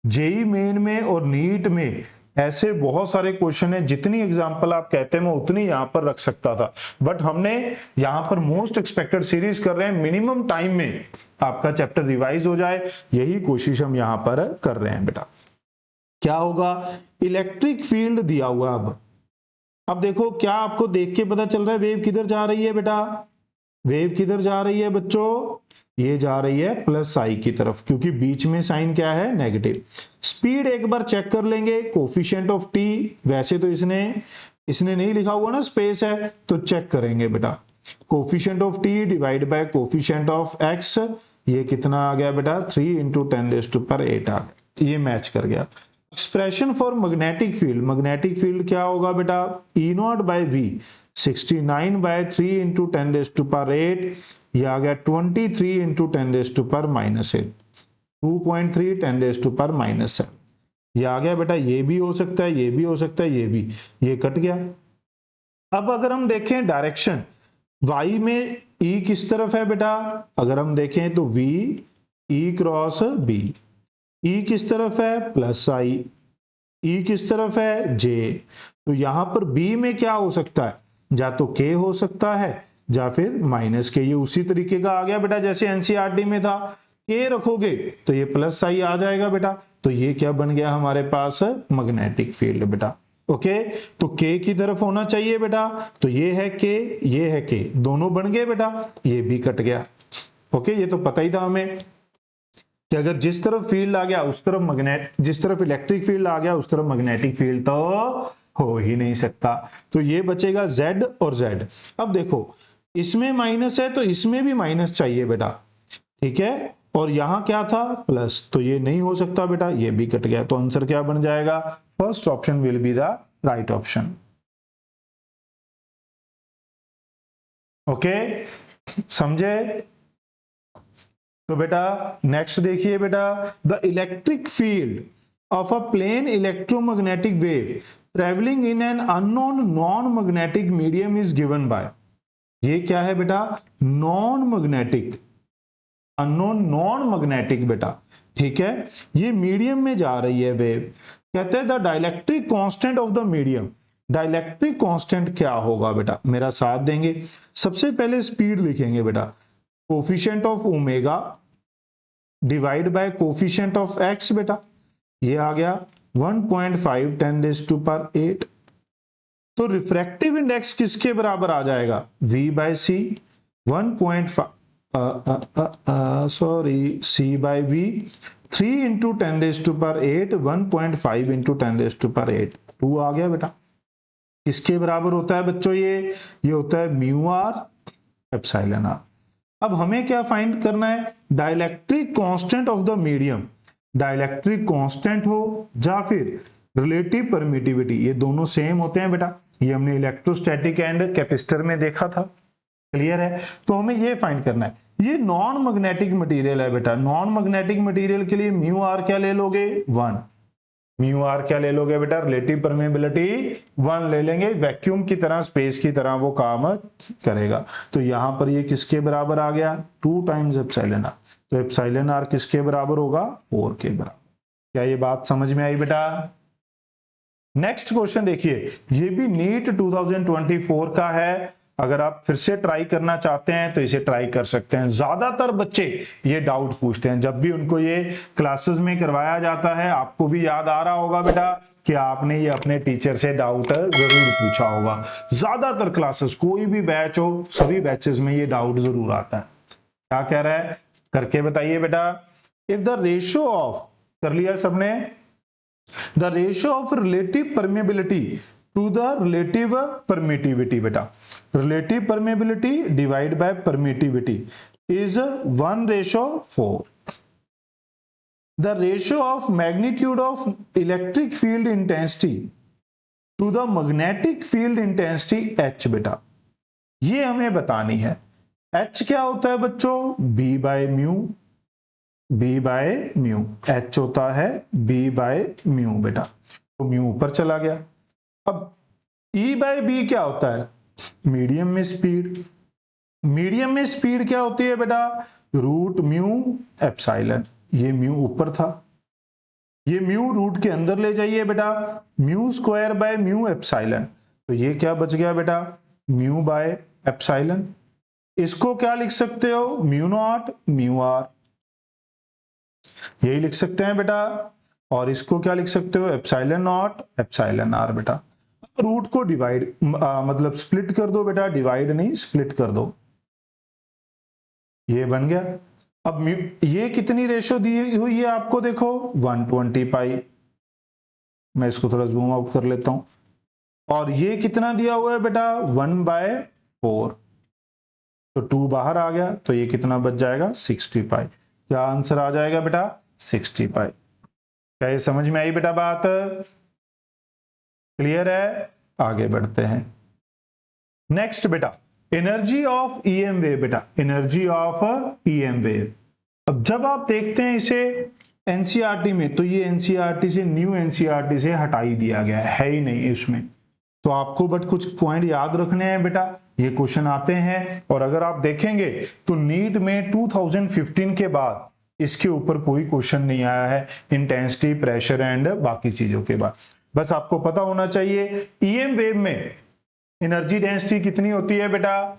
Speaker 1: JEE main में और नीट में ऐसे बहुत सारे क्वेश्चन है, जितनी एग्जांपल आप कहते हैं मैं उतनी यहां पर रख सकता था, बट हमने यहां पर मोस्ट एक्सपेक्टेड सीरीज कर रहे हैं, मिनिमम टाइम में आपका चैप्टर रिवाइज हो जाए, यही कोशिश हम यहां पर कर रहे हैं बेटा। क्या होगा, इलेक्ट्रिक फील्ड दिया हुआ। अब देखो, क्या आपको देख के पता चल रहा है वेव किधर जा रही है बेटा, वेव किधर जा रही है बच्चों, ये जा रही है प्लस आई की तरफ, क्योंकि बीच में साइन क्या है, नेगेटिव। स्पीड एक बार चेक कर लेंगे, कोफिशिएंट ऑफ टी, वैसे तो इसने नहीं लिखा हुआ ना, स्पेस है, तो चेक करेंगे बेटा। Coefficient of T divide by coefficient of x, ये कितना आ गया बेटा, 3 इंटू 10⁸ आ गया, ये मैच कर गया। Expression for magnetic field, magnetic field क्या होगा बेटा, ई नॉट बाय वी, 69 बाय 3 इंटू 10⁸, ये आ गया 23 इंटू 10⁻⁻8, 2.3 10⁻⁻7, ये आ गया बेटा। ये भी हो सकता है, ये भी हो सकता है, ये भी, ये कट गया। अब अगर हम देखें डायरेक्शन, वाई में ई किस तरफ है बेटा, अगर हम देखें तो वी ई क्रॉस बी। ई किस तरफ है, प्लस आई। ई किस तरफ है, जे। तो यहां पर बी में क्या हो सकता है, या तो के हो सकता है या फिर माइनस के। ये उसी तरीके का आ गया बेटा जैसे एनसीईआरटी में था, के रखोगे तो ये प्लस आई आ जाएगा बेटा। तो ये क्या बन गया हमारे पास, मैग्नेटिक फील्ड बेटा। ओके, तो के की तरफ होना चाहिए बेटा, तो ये है के, ये है के, दोनों बन गए बेटा, ये भी कट गया। ओके, ये तो पता ही था हमें कि अगर जिस तरफ फील्ड आ गया उस तरफ जिस तरफ इलेक्ट्रिक फील्ड आ गया उस तरफ मैग्नेटिक फील्ड तो हो ही नहीं सकता। तो ये बचेगा Z और Z। अब देखो, इसमें माइनस है तो इसमें भी माइनस चाहिए बेटा, ठीक है, और यहां क्या था, प्लस, तो ये नहीं हो सकता बेटा, ये भी कट गया। तो आंसर क्या बन जाएगा, first option will be the right option. Okay, समझे। तो बेटा नेक्स्ट देखिए बेटा, the electric field of a plane electromagnetic wave travelling in an unknown non magnetic medium is given by. ये क्या है बेटा, non magnetic, unknown non magnetic बेटा, ठीक है। ये मीडियम में जा रही है वेव, कहते हैं the dielectric constant of the medium. Dielectric constant क्या होगा बेटा, मेरा साथ देंगे। सबसे पहले स्पीड लिखेंगे बेटा, coefficient of omega divide by coefficient of x बेटा, ये आ गया 1.5 10⁸। तो रिफ्रैक्टिव इंडेक्स किसके बराबर आ जाएगा, V by C, 1.5 C by V, 3 into 10⁸, 1.5 into 10⁸, 2 आ गया बेटा। किसके बराबर होता है बच्चों, ये होता है म्यू आर एप्सिलॉन आर। अब हमें क्या फाइंड करना है, dielectric constant of the medium. Dielectric constant हो या फिर रिलेटिव परमिटिविटी, ये दोनों सेम होते हैं बेटा। ये हमने इलेक्ट्रोस्टैटिक एंड कैपेसिटर में देखा था। क्लियर है? तो हमें ये फाइंड करना है। ये नॉन मैग्नेटिक मटेरियल है बेटा। नॉन मैग्नेटिक मटेरियल के लिए म्यू आर क्या ले लोगे? 1। म्यू आर क्या ले लोगे बेटा? रिलेटिव परमेबिलिटी 1 ले लेंगे। वैक्यूम की तरह, स्पेस की तरह वो काम करेगा। तो यहां पर ये किसके बराबर आ गया? 2 टाइम्स एप्सिलॉन आर। तो एप्सिलॉन आर किसके बराबर होगा? 4 के बराबर। क्या ये बात समझ में आई बेटा? नेक्स्ट क्वेश्चन देखिए, ये भी नीट 2024 का है। अगर आप फिर से ट्राई करना चाहते हैं तो इसे ट्राई कर सकते हैं। ज्यादातर बच्चे ये डाउट पूछते हैं जब भी उनको ये क्लासेस में करवाया जाता है। आपको भी याद आ रहा होगा बेटा कि आपने ये अपने टीचर से डाउट जरूर पूछा होगा। ज्यादातर क्लासेस, कोई भी बैच हो, सभी बैचेस में ये डाउट जरूर आता है। क्या कह रहा है? करके बताइए बेटा। इफ द रेशियो ऑफ, कर लिया सबने, the ratio of relative permeability to the relative permittivity beta, relative permeability divided by permittivity is 1:4. The ratio of magnitude of electric field intensity to the magnetic field intensity H beta, ये हमें बतानी है। H क्या होता है बच्चों? B by mu, B by mu. H होता है B बाय म्यू बेटा। तो म्यू ऊपर चला गया। अब E बाय B क्या होता है? मीडियम में स्पीड। मीडियम में स्पीड क्या होती है बेटा? Root mu epsilon. ये म्यू ऊपर था, ये म्यू रूट के अंदर ले जाइए बेटा। Mu square by mu epsilon. तो ये क्या बच गया बेटा? Mu by epsilon. इसको क्या लिख सकते हो? म्यू नॉट म्यू आर, यही लिख सकते हैं बेटा। और इसको क्या लिख सकते हो? एप्सिलॉन नॉट एप्सिलॉन आर बेटा। रूट को डिवाइड मतलब स्प्लिट कर दो बेटा, डिवाइड नहीं स्प्लिट कर दो, ये बन गया। अब ये कितनी रेशो दी हुई है आपको? देखो 120 पाई। मैं इसको थोड़ा जूम आउट कर लेता हूं। और ये कितना दिया हुआ है बेटा? 1/4। तो 2 बाहर आ गया, तो ये कितना बच जाएगा? 60 पाई। क्या आंसर आ जाएगा बेटा? 60 पाई। क्या ये समझ में आई बेटा बात? क्लियर है? आगे बढ़ते हैं। नेक्स्ट बेटा, एनर्जी ऑफ ईएम वेव बेटा। एनर्जी ऑफ ईएम वेव, अब जब आप देखते हैं इसे एनसीईआरटी में, तो ये एनसीईआरटी से, न्यू एनसीईआरटी से हटा ही दिया गया है ही नहीं इसमें। तो आपको बट कुछ पॉइंट याद रखने हैं बेटा, ये क्वेश्चन आते हैं। और अगर आप देखेंगे तो नीट में 2015 के बाद इसके ऊपर कोई क्वेश्चन नहीं आया है, इंटेंसिटी, प्रेशर एंड बाकी चीजों के बाद। बस आपको पता होना चाहिए ईएम वेव में एनर्जी डेंसिटी कितनी होती है बेटा?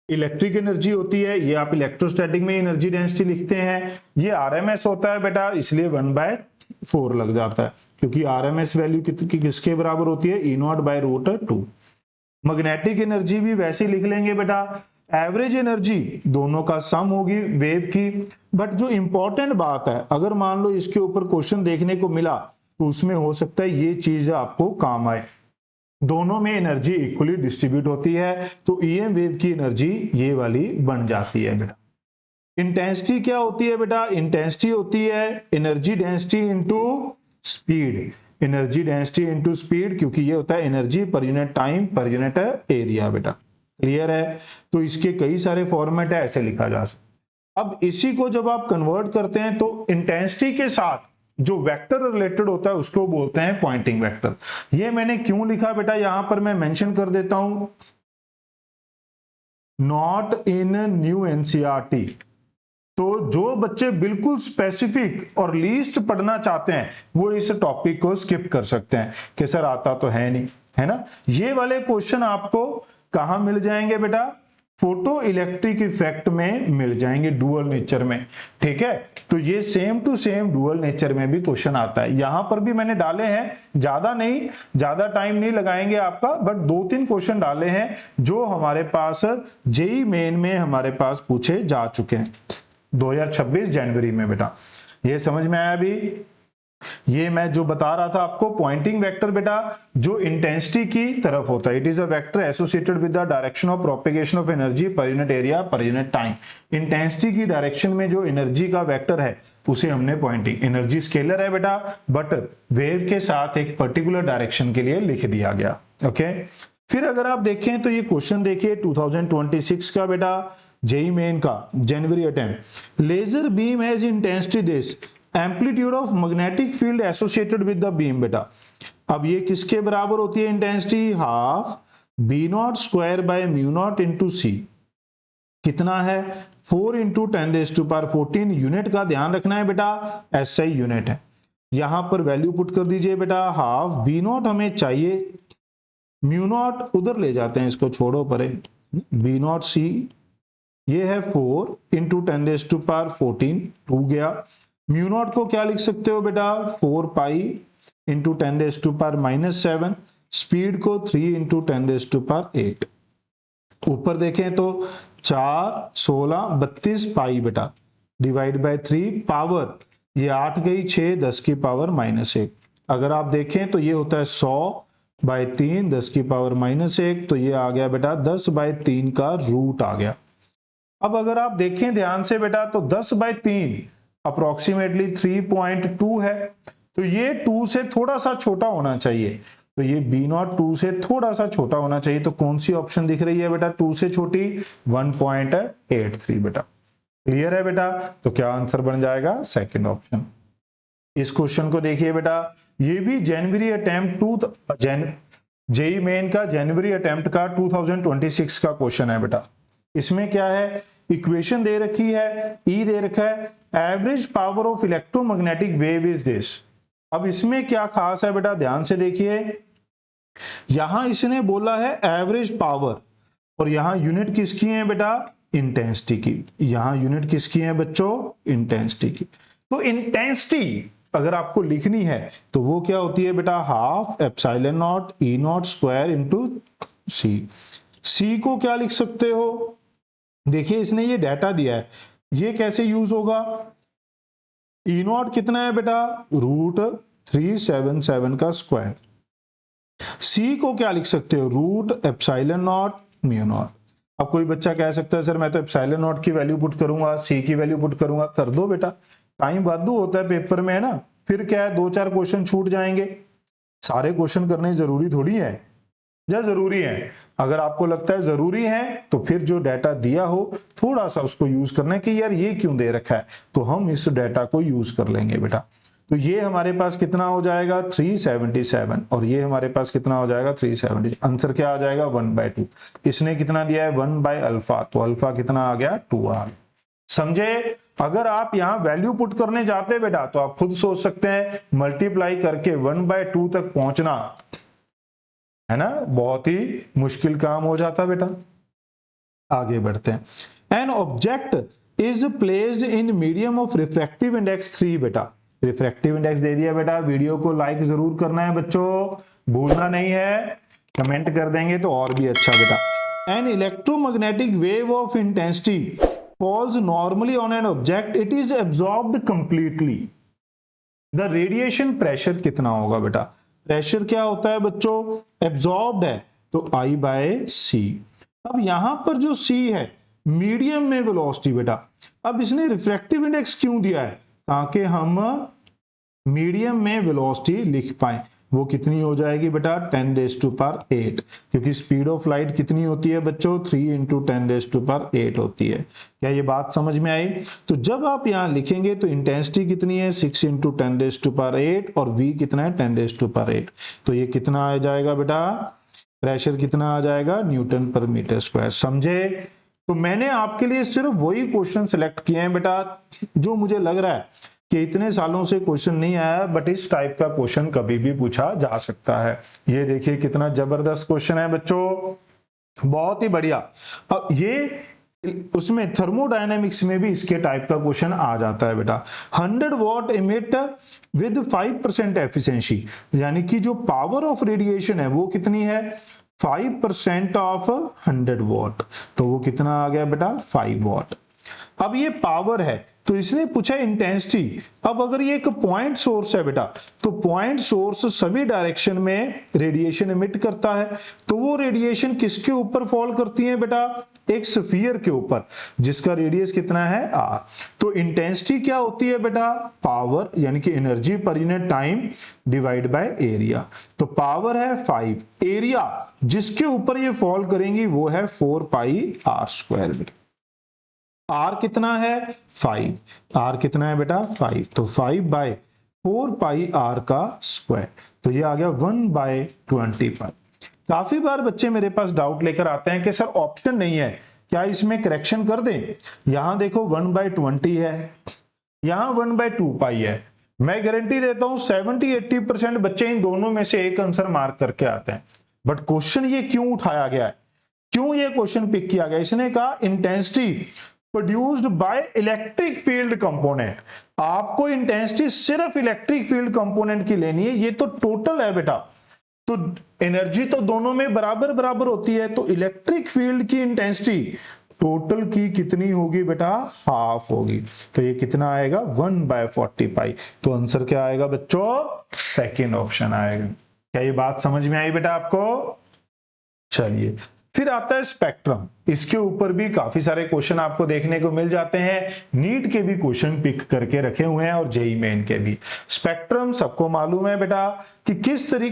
Speaker 1: इलेक्ट्रिक एनर्जी होती है, ये आप इलेक्ट्रोस्टैटिक में एनर्जी डेंसिटी लिखते हैं। ये आरएमएस होता है बेटा, इसलिए 1/4 लग जाता है, क्योंकि आरएमएस वैल्यू किसके बराबर होती है? E0/√2। मैग्नेटिक एनर्जी भी वैसे लिख लेंगे बेटा, एवरेज एनर्जी दोनों का सम होगी वेव की। बट जो इंपॉर्टेंट बात है, अगर मान लो इसके ऊपर क्वेश्चन देखने को मिला तो उसमें हो सकता है ये चीज आपको काम आए। दोनों में एनर्जी इक्वली डिस्ट्रीब्यूट होती है, तो ईएम वेव की एनर्जी ये वाली बन जाती है बेटा। इंटेंसिटी क्या होती है बेटा? इंटेंसिटी होती है energy density into speed. Energy density into speed, क्योंकि ये होता है energy per unit time per unit area बेटा। क्लियर है? तो इसके कई सारे फॉर्मेट है, ऐसे लिखा जा सकता। अब इसी को जब आप कन्वर्ट करते हैं तो इंटेंसिटी के साथ जो वेक्टर रिलेटेड होता है उसको बोलते हैं पॉइंटिंग वेक्टर। ये मैंने क्यों लिखा बेटा, यहां पर मैं मेंशन कर देता हूं, नॉट इन न्यू एनसीईआरटी। तो जो बच्चे बिल्कुल स्पेसिफिक और लीस्ट पढ़ना चाहते हैं वो इस टॉपिक को स्किप कर सकते हैं कि सर आता तो है नहीं, है ना। ये वाले क्वेश्चन आपको कहां मिल जाएंगे बेटा? फोटो इलेक्ट्रिक इफेक्ट में मिल जाएंगे, डुअल नेचर में। ठीक है, तो ये same to same dual nature में भी क्वेश्चन आता है। यहां पर भी मैंने डाले हैं, ज्यादा नहीं, ज्यादा टाइम नहीं लगाएंगे आपका, बट 2-3 क्वेश्चन डाले हैं जो हमारे पास जेईई मेन में हमारे पास पूछे जा चुके हैं 2026 जनवरी में बेटा। ये समझ में आया अभी? ये मैं जो बता रहा था आपको, पॉइंटिंग वेक्टर बेटा जो इंटेंसिटी की तरफ होता है, it is a vector associated with the direction of propagation of energy per unit area per unit time. Intensity की डायरेक्शन में जो एनर्जी का वेक्टर है उसे हमने पॉइंटिंग, एनर्जी स्केलर है बेटा बट वेव के साथ एक पर्टिकुलर डायरेक्शन के लिए लिख दिया गया। ओके, फिर अगर आप देखें तो ये क्वेश्चन देखिए 2026 का बेटा, जेई मेन का जनवरी attempt, laser beam has intensity this, amplitude of magnetic field associated with the beam बेटा। अब ये किसके बराबर होती है intensity, half B nought square by mu nought into C. कितना है 4 इंटू 10⁻14 यूनिट का ध्यान रखना है बेटा, एसआई यूनिट है। यहां पर वैल्यू पुट कर दीजिए बेटा, हाफ बी नॉट हमें चाहिए, म्यू नॉट उधर ले जाते हैं, इसको छोड़ो परे, बी नॉट सी ये है 4 इंटू 10⁻14 2 गया। म्यू नॉट को क्या लिख सकते हो बेटा 4 पाई इंटू 10⁻⁻7, स्पीड को 3 इंटू 10⁻8। ऊपर देखें तो 4 16 32 पाई बेटा डिवाइड बाय 3, पावर ये 8 गई 6 10 की पावर -1। अगर आप देखें तो ये होता है 100/3 10 की पावर -1, तो ये आ गया बेटा 10/3 का रूट आ गया। अब अगर आप देखें ध्यान से बेटा तो 10/3 अप्रोक्सीमेटली 3.2 है, तो ये 2 से थोड़ा सा छोटा होना चाहिए, तो ये बी नॉट 2 से थोड़ा सा छोटा होना चाहिए। तो कौन सी ऑप्शन दिख रही है बेटा 2 से छोटी, 1.83 बेटा। क्लियर है बेटा, तो क्या आंसर बन जाएगा सेकंड ऑप्शन। इस क्वेश्चन को देखिए बेटा, ये भी जनवरी अटेम्प्ट जेई मेन का जनवरी अटेम्प्ट का 2026 का क्वेश्चन है बेटा। इसमें क्या है, इक्वेशन दे रखी है, ई दे रखा है, average power of electromagnetic wave is this. अब इसमें क्या खास है बेटा, ध्यान से देखिए, यहां इसने बोला है एवरेज पावर, और यहां यूनिट किसकी है बेटा, इंटेंसिटी की। यहां यूनिट किसकी है बच्चों, इंटेंसिटी की। तो इंटेंसिटी अगर आपको लिखनी है तो वो क्या होती है बेटा, half epsilon nought E nought square into C. C को क्या लिख सकते हो, देखिए इसने ये डाटा दिया है, ये कैसे यूज होगा, ई नॉट कितना है बेटा, √377 का स्क्वायर। सी को क्या लिख सकते हो, root epsilon not mu naught. अब कोई बच्चा कह सकता है सर मैं तो एप्सिलॉन नॉट की वैल्यू पुट करूंगा, सी की वैल्यू पुट करूंगा, कर दो बेटा, टाइम वादू होता है पेपर में है ना, फिर क्या है 2-4 क्वेश्चन छूट जाएंगे। सारे क्वेश्चन करने जरूरी थोड़ी है, या जरूरी है, अगर आपको लगता है जरूरी है तो फिर जो डाटा दिया हो थोड़ा सा उसको यूज करना है कि यार ये क्यों दे रखा है, तो हम इस डाटा को यूज कर लेंगे बेटा। तो ये हमारे पास कितना हो जाएगा 377, और ये हमारे पास कितना हो जाएगा 370। आंसर क्या आ जाएगा 1/2। इसने कितना दिया है 1/अल्फा, तो अल्फा कितना आ गया 2 आ गया। समझे, अगर आप यहां वैल्यू पुट करने जाते बेटा तो आप खुद सोच सकते हैं मल्टीप्लाई करके 1/2 तक पहुंचना है ना, बहुत ही मुश्किल काम हो जाता बेटा। आगे बढ़ते हैं। An object is placed in medium of refractive index 3 बेटा। रिफ्रैक्टिव इंडेक्स दे दिया बेटा, वीडियो को लाइक जरूर करना है बच्चों, भूलना नहीं है, कमेंट कर देंगे तो और भी अच्छा बेटा। An electromagnetic wave of intensity falls normally on an object, it is absorbed completely. The radiation pressure कितना होगा बेटा, प्रेशर क्या होता है बच्चों, एब्जॉर्ब्ड है तो I/C। अब यहां पर जो C है मीडियम में वेलोसिटी बेटा। अब इसने रिफ्रैक्टिव इंडेक्स क्यों दिया है, ताकि हम मीडियम में वेलोसिटी लिख पाए। वो कितनी हो जाएगी बेटा 10⁸, क्योंकि स्पीड ऑफ लाइट कितनी होती है बच्चों 3 इंटू 10⁸ होती है। क्या ये बात समझ में आई। तो जब आप यहां लिखेंगे तो इंटेंसिटी कितनी है 6 इंटू 10⁸, और V कितना है 10⁸। तो ये कितना आ जाएगा बेटा, प्रेशर कितना आ जाएगा Nm/m²। समझे। तो मैंने आपके लिए सिर्फ वही क्वेश्चन सिलेक्ट किए हैं बेटा जो मुझे लग रहा है कि इतने सालों से क्वेश्चन नहीं आया, बट इस टाइप का क्वेश्चन कभी भी पूछा जा सकता है। ये देखिए कितना जबरदस्त क्वेश्चन है बच्चों, बहुत ही बढ़िया। अब ये उसमें थर्मोडायनेमिक्स में भी इसके टाइप का क्वेश्चन आ जाता है बेटा। 100 वॉट इमिट विद 5% एफिशिएंसी, यानी कि जो पावर ऑफ रेडिएशन है वो कितनी है 5% ऑफ 100 वॉट, तो वो कितना आ गया बेटा 5 वॉट। अब ये पावर है तो इसने पूछा इंटेंसिटी। अब अगर ये एक पॉइंट सोर्स है बेटा, तो पॉइंट सोर्स सभी डायरेक्शन में रेडिएशन एमिट करता है, तो वो रेडिएशन किसके ऊपर फॉल करती है बेटा, एक स्फीयर के ऊपर जिसका रेडियस कितना है r। तो इंटेंसिटी क्या होती है बेटा, पावर यानी कि energy per unit time divide by area. तो पावर है 5, एरिया जिसके ऊपर ये फॉल करेंगी वो है 4 पाई r स्क्वायर बेटा। r कितना है 5, r कितना है बेटा 5, तो 5 बाय 4 पाई r का स्क्वायर, तो ये आ गया 1/25। काफी बार बच्चे मेरे पास डाउट लेकर आते हैं कि सर ऑप्शन नहीं है, क्या इसमें करेक्शन कर दें। यहां देखो 1/20 है, यहां 1/2 पाई है। मैं गारंटी देता हूं 70-80% बच्चे इन दोनों में से एक आंसर मार्क करके आते हैं। बट क्वेश्चन ये क्यों उठाया गया है, क्यों ये क्वेश्चन पिक किया गया, इसने कहा intensity produced by electric field component. आपको इंटेंसिटी सिर्फ इलेक्ट्रिक फील्ड कंपोनेंट की लेनी है, ये तो टोटल है बेटा, तो एनर्जी तो दोनों में बराबर बराबर होती है, तो इलेक्ट्रिक फील्ड की इंटेंसिटी टोटल की कितनी होगी बेटा, हाफ होगी। तो ये कितना आएगा 1/40 पाई। तो आंसर क्या आएगा बच्चों, सेकंड ऑप्शन आएगा। क्या ये बात समझ में आई बेटा आपको। चलिए फिर आता है स्पेक्ट्रम। इसके ऊपर भी काफी सारे क्वेश्चन आपको देखने को मिल जाते हैं, नीट के भी क्वेश्चन पिक करके रखे हुए हैं और जेईई मेन के भी। स्पेक्ट्रम सबको मालूम है बेटा कि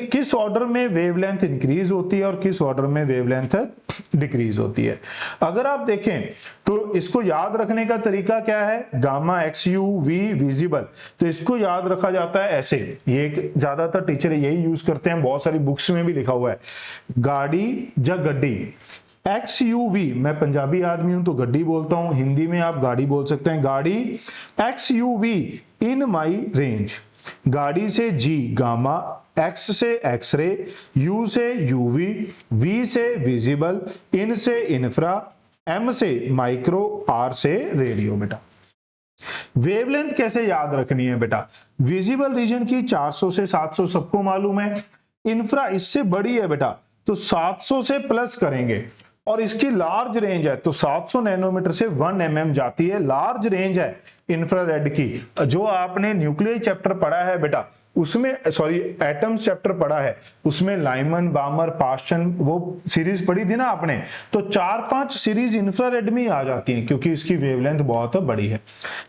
Speaker 1: किस ऑर्डर में वेवलेंथ इंक्रीज होती है और किस ऑर्डर में वेवलेंथ डिक्रीज होती है। अगर आप देखें तो इसको याद रखने का तरीका क्या है, gamma x U V visible, तो इसको याद रखा जाता है ऐसे, ये ज्यादातर टीचर यही यूज करते हैं, बहुत सारी बुक्स में भी लिखा हुआ है, गाड़ी या गड्डी, एक्स यू वी, मैं पंजाबी आदमी हूं तो गड्डी बोलता हूं, हिंदी में आप गाड़ी बोल सकते हैं, गाड़ी X U V in my range. गाड़ी से जी गामा, एक्स से एक्सरे, यू से यूवी, वी से विजिबल, इन से इंफ्रा, एम से माइक्रो, आर से रेडियो। बेटा वेवलेंथ कैसे याद रखनी है बेटा, विजिबल रीजन की 400 से 700 सबको मालूम है, इंफ्रा इससे बड़ी है बेटा तो 700 से प्लस करेंगे, और इसकी लार्ज रेंज है तो 700 नैनोमीटर से 1 mm जाती है, लार्ज रेंज है इंफ्रारेड की। जो आपने न्यूक्लियर चैप्टर पढ़ा है बेटा उसमें, सॉरी एटम्स चैप्टर पढ़ा है उसमें लाइमन बामर पास्चन वो सीरीज पढ़ी थी ना आपने, तो 4-5 सीरीज इंफ्रारेड में आ जाती हैं क्योंकि इसकी वेवलेंथ बहुत बड़ी है।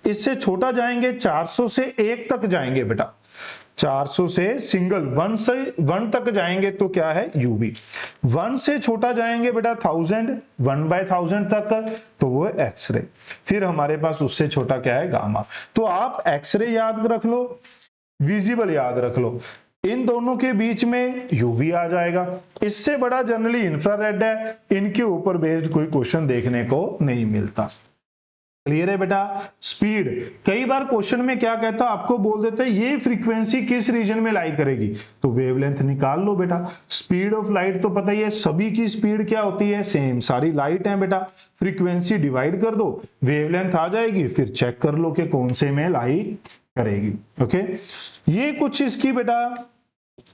Speaker 1: इससे छोटा जाएंगे 400 से 1 तक जाएंगे बेटा, 400 से सिंगल 1 से 1 तक जाएंगे तो क्या है यूवी, 1 से छोटा जाएंगे बेटा 1000 1/1000 तक तो वो एक्सरे, फिर हमारे पास उससे छोटा क्या है गामा। तो आप एक्सरे याद रख लो, विजिबल याद रख लो, इन दोनों के बीच में यूवी आ जाएगा, इससे बड़ा जनरली इंफ्रारेड है, इनके ऊपर बेस्ड कोई क्वेश्चन देखने को नहीं मिलता। क्लियर है बेटा। स्पीड, कई बार क्वेश्चन में क्या कहता आपको बोल देते हैं ये फ्रीक्वेंसी किस रीजन में लाई करेगी, तो वेवलेंथ निकाल लो बेटा। स्पीड ऑफ लाइट तो पता ही है, सभी की स्पीड क्या होती है सेम, सारी लाइट है बेटा, फ्रीक्वेंसी डिवाइड कर दो वेवलेंथ आ जाएगी, फिर चेक कर लो कि कौन से में लाइट करेगी। ओके, ये कुछ इसकी बेटा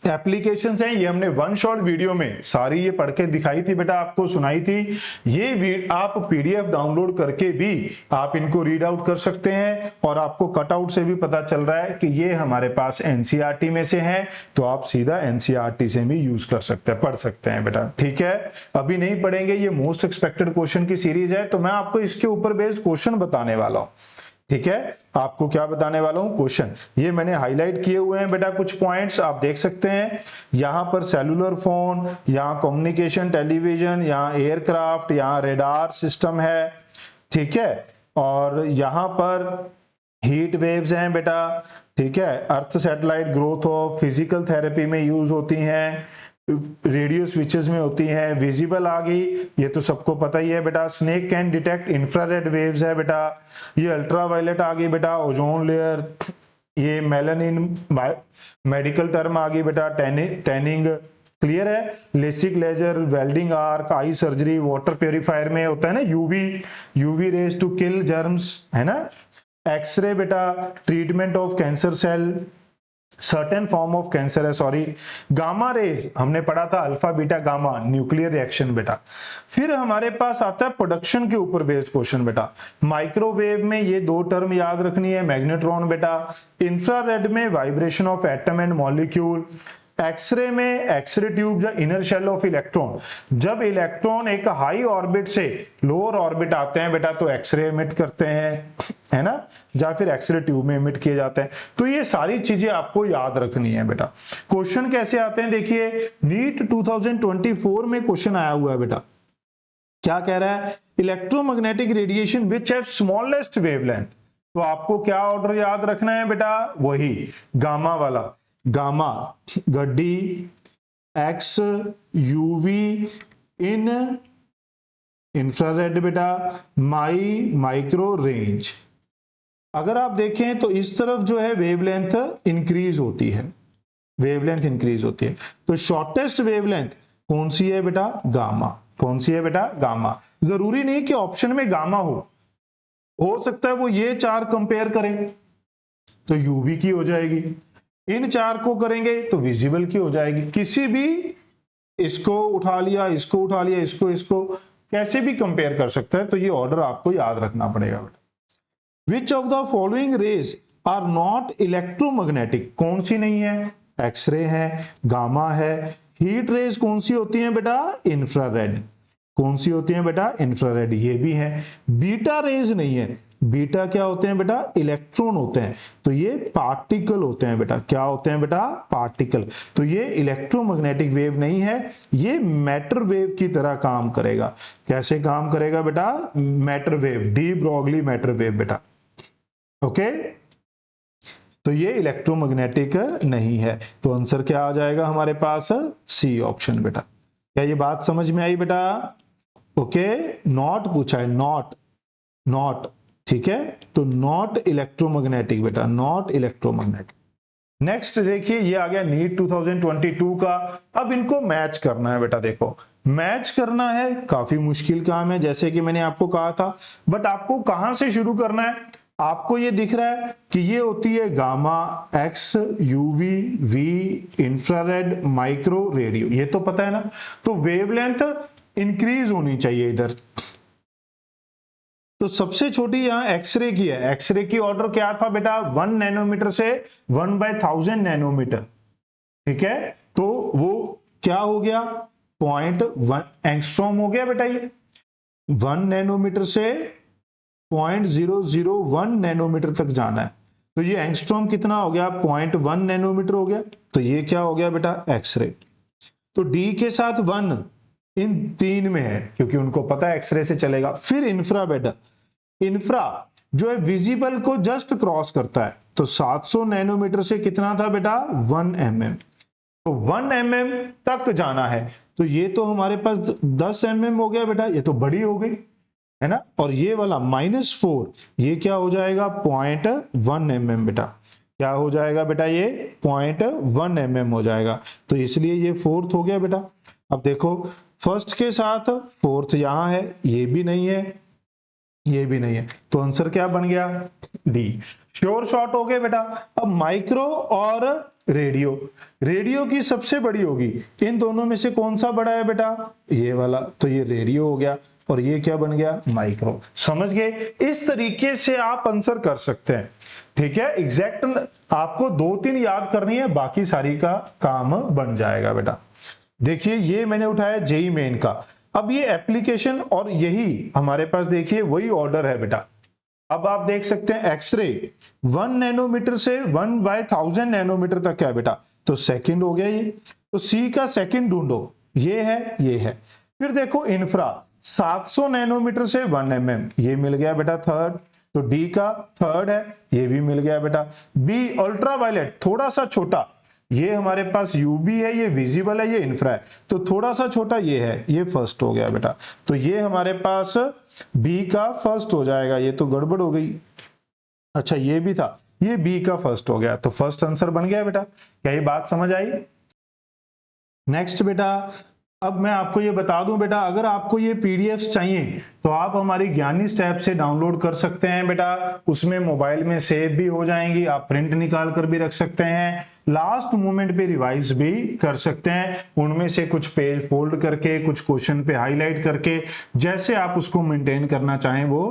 Speaker 1: एप्लीकेशंस हैं, ये हमने वन शॉट वीडियो में सारी ये पढ़ के दिखाई थी बेटा, आपको सुनाई थी। ये आप पीडीएफ डाउनलोड करके भी आप इनको रीड आउट कर सकते हैं, और आपको कटआउट से भी पता चल रहा है कि ये हमारे पास एनसीईआरटी में से हैं, तो आप सीधा एनसीईआरटी से भी यूज कर सकते हैं, पढ़ सकते हैं बेटा। ठीक है, अभी नहीं पढ़ेंगे, ये मोस्ट एक्सपेक्टेड क्वेश्चन की सीरीज है, तो मैं आपको इसके ऊपर बेस्ड क्वेश्चन बताने वाला हूं। ठीक है, आपको क्या बताने वाला हूं क्वेश्चन, ये मैंने हाईलाइट किए हुए हैं बेटा, कुछ पॉइंट्स आप देख सकते हैं। यहां पर सेलुलर फोन, यहां कम्युनिकेशन टेलीविजन, यहां एयरक्राफ्ट, यहां रेडार सिस्टम है। ठीक है, और यहां पर हीट वेव्स हैं बेटा। ठीक है, earth satellite growth of physical therapy में यूज होती हैं, रेडियो स्विचेस में होती है। विजिबल आ गई, ये तो सबको पता ही है बेटा। Snake can detect infrared waves है बेटा। ये अल्ट्रावायलेट आ गई बेटा, ओजोन लेयर, ये मेलानिन मेडिकल टर्म आ गई बेटा, टैनिंग। क्लियर है, LASIK laser, welding arc, eye surgery, water purifier में होता है ना UV rays to kill germs, है ना। एक्सरे बेटा, treatment of cancer cell, certain form of cancer है, सॉरी गामा रेज हमने पढ़ा था, alpha beta gamma nuclear reaction बेटा। फिर हमारे पास आता है प्रोडक्शन के ऊपर बेस्ड क्वेश्चन बेटा। माइक्रोवेव में ये दो टर्म याद रखनी है, मैग्नेट्रॉन बेटा। इंफ्रारेड में vibration of atom and molecule. X ray में एक्सरे ट्यूब या इनर शेल ऑफ इलेक्ट्रॉन। जब इलेक्ट्रॉन एक हाई ऑर्बिट से लोअर ऑर्बिट आते हैं बेटा तो एक्सरे एमिट करते हैं, है ना, या फिर एक्सरे ट्यूब में एमिट किए जाते हैं। तो ये सारी चीजें आपको याद रखनी है बेटा। क्वेश्चन कैसे आते हैं देखिए, नीट 2024 में क्वेश्चन आया हुआ है बेटा। क्या कह रहा है, electromagnetic radiation which have smallest wavelength. तो आपको क्या ऑर्डर याद रखना है बेटा, वही गामा वाला, गामा गड्डी एक्स यूवी इन इंफ्रारेड बेटा माइक्रो रेंज। अगर आप देखें तो इस तरफ जो है वेवलेंथ इंक्रीज होती है, वेवलेंथ इंक्रीज होती है। तो शॉर्टेस्ट वेवलेंथ कौन सी है बेटा, गामा। कौन सी है बेटा, गामा। जरूरी नहीं कि ऑप्शन में गामा हो सकता है वो ये चार कंपेयर करें तो यूवी की हो जाएगी, इन चार को करेंगे तो विजिबल की हो जाएगी। किसी भी इसको उठा लिया, इसको उठा लिया, इसको कैसे भी कंपेयर कर सकता है। तो ये ऑर्डर आपको याद रखना पड़ेगा बेटा। Which of the following rays are not electromagnetic. कौन सी नहीं है, एक्सरे है, गामा है। हीट रेज कौन सी होती है बेटा, इंफ्रारेड। कौन सी होती है बेटा, इंफ्रारेड, ये भी है। बीटा रेज नहीं है, बीटा क्या होते हैं बेटा, इलेक्ट्रॉन होते हैं। तो ये पार्टिकल होते हैं बेटा, क्या होते हैं बेटा, पार्टिकल। तो ये इलेक्ट्रोमैग्नेटिक वेव नहीं है, ये मैटर वेव की तरह काम करेगा। कैसे काम करेगा बेटा, matter wave, de Broglie matter wave बेटा। ओके, तो ये इलेक्ट्रोमैग्नेटिक नहीं है। तो आंसर क्या आ जाएगा हमारे पास, सी ऑप्शन बेटा। क्या ये बात समझ में आई बेटा। ओके, नॉट पूछा है, नॉट ठीक है, तो नॉट इलेक्ट्रोमैग्नेटिक बेटा, नॉट इलेक्ट्रोमैग्नेटिक। नेक्स्ट देखिए, ये आ गया नीट 2022 का। अब इनको मैच करना है बेटा। देखो मैच करना है, काफी मुश्किल काम है जैसे कि मैंने आपको कहा था, बट आपको कहां से शुरू करना है। आपको ये दिख रहा है कि ये होती है gamma, X, UV, V, infrared, micro, radio, ये तो पता है ना। तो वेवलेंथ इंक्रीज होनी चाहिए इधर। तो सबसे छोटी यहां एक्सरे की है, एक्सरे की ऑर्डर क्या था बेटा, 1 नैनोमीटर से 1/1000 नैनोमीटर। ठीक है, तो वो क्या हो गया, 0.1 एंगस्ट्रॉम हो गया बेटा। ये 1 नैनोमीटर से 0.001 नैनोमीटर तक जाना है। तो ये एंगस्ट्रॉम कितना हो गया, 0.1 नैनोमीटर हो गया। तो ये क्या हो गया बेटा, एक्सरे। तो डी के साथ 1 इन तीन में है, क्योंकि उनको पता है एक्सरे से चलेगा। फिर इंफ्रा बेटा, इंफ्रा जो है विजिबल को जस्ट क्रॉस करता है। तो 700 नैनोमीटर से कितना था बेटा, 1 mm। तो 1 mm तक जाना है। तो ये तो हमारे पास 10 mm हो गया बेटा, ये तो बड़ी हो गई है ना। और ये वाला -4 ये क्या हो जाएगा, 0.1 mm बेटा। क्या हो जाएगा बेटा, ये 0.1 mm हो जाएगा। तो इसलिए ये फोर्थ हो गया बेटा। अब देखो फर्स्ट के साथ फोर्थ यहां है, ये भी नहीं है, ये भी नहीं है। तो आंसर क्या बन गया, डी। श्योर शॉट हो गए बेटा। अब माइक्रो और रेडियो, रेडियो की सबसे बड़ी होगी, इन दोनों में से कौन सा बड़ा है बेटा, ये वाला। तो ये रेडियो हो गया और ये क्या बन गया, माइक्रो। समझ गए। इस तरीके से आप आंसर कर सकते हैं। ठीक है, एग्जैक्ट आपको 2-3 याद करनी है, बाकी सारी का काम बन जाएगा बेटा। देखिए ये मैंने उठाया जेई मेन का। अब ये एप्लीकेशन और यही हमारे पास देखिए वही ऑर्डर है बेटा। अब आप देख सकते हैं एक्सरे 1 नैनोमीटर से 1/1000 नैनोमीटर तक है बेटा। तो सेकंड हो गया ये। तो सी का सेकंड ढूंढो, ये है, ये है। फिर देखो इंफ्रा 700 नैनोमीटर से 1 mm, ये मिल गया बेटा थर्ड। तो डी का थर्ड है, ये भी मिल गया बेटा। बी अल्ट्रावायलेट थोड़ा सा छोटा, ये हमारे पास यूबी है, ये विजिबल है, ये इंफ्रा है। तो थोड़ा सा छोटा ये है, ये फर्स्ट हो गया बेटा। तो ये हमारे पास बी का फर्स्ट हो जाएगा। ये तो गड़बड़ हो गई, अच्छा ये भी था, ये बी का फर्स्ट हो गया। तो फर्स्ट आंसर बन गया बेटा। क्या ये बात समझ आई। नेक्स्ट बेटा, अब मैं आपको ये बता दूं बेटा, अगर आपको ये पीडीएफ्स चाहिए तो आप हमारी ज्ञानी स्टैप से डाउनलोड कर सकते हैं बेटा। उसमें मोबाइल में सेव भी हो जाएंगी, आप प्रिंट निकाल कर भी रख सकते हैं, लास्ट मोमेंट पे रिवाइज भी कर सकते हैं। उनमें से कुछ पेज फोल्ड करके, कुछ क्वेश्चन पे हाईलाइट करके, जैसे आप उसको मेंटेन करना चाहें वो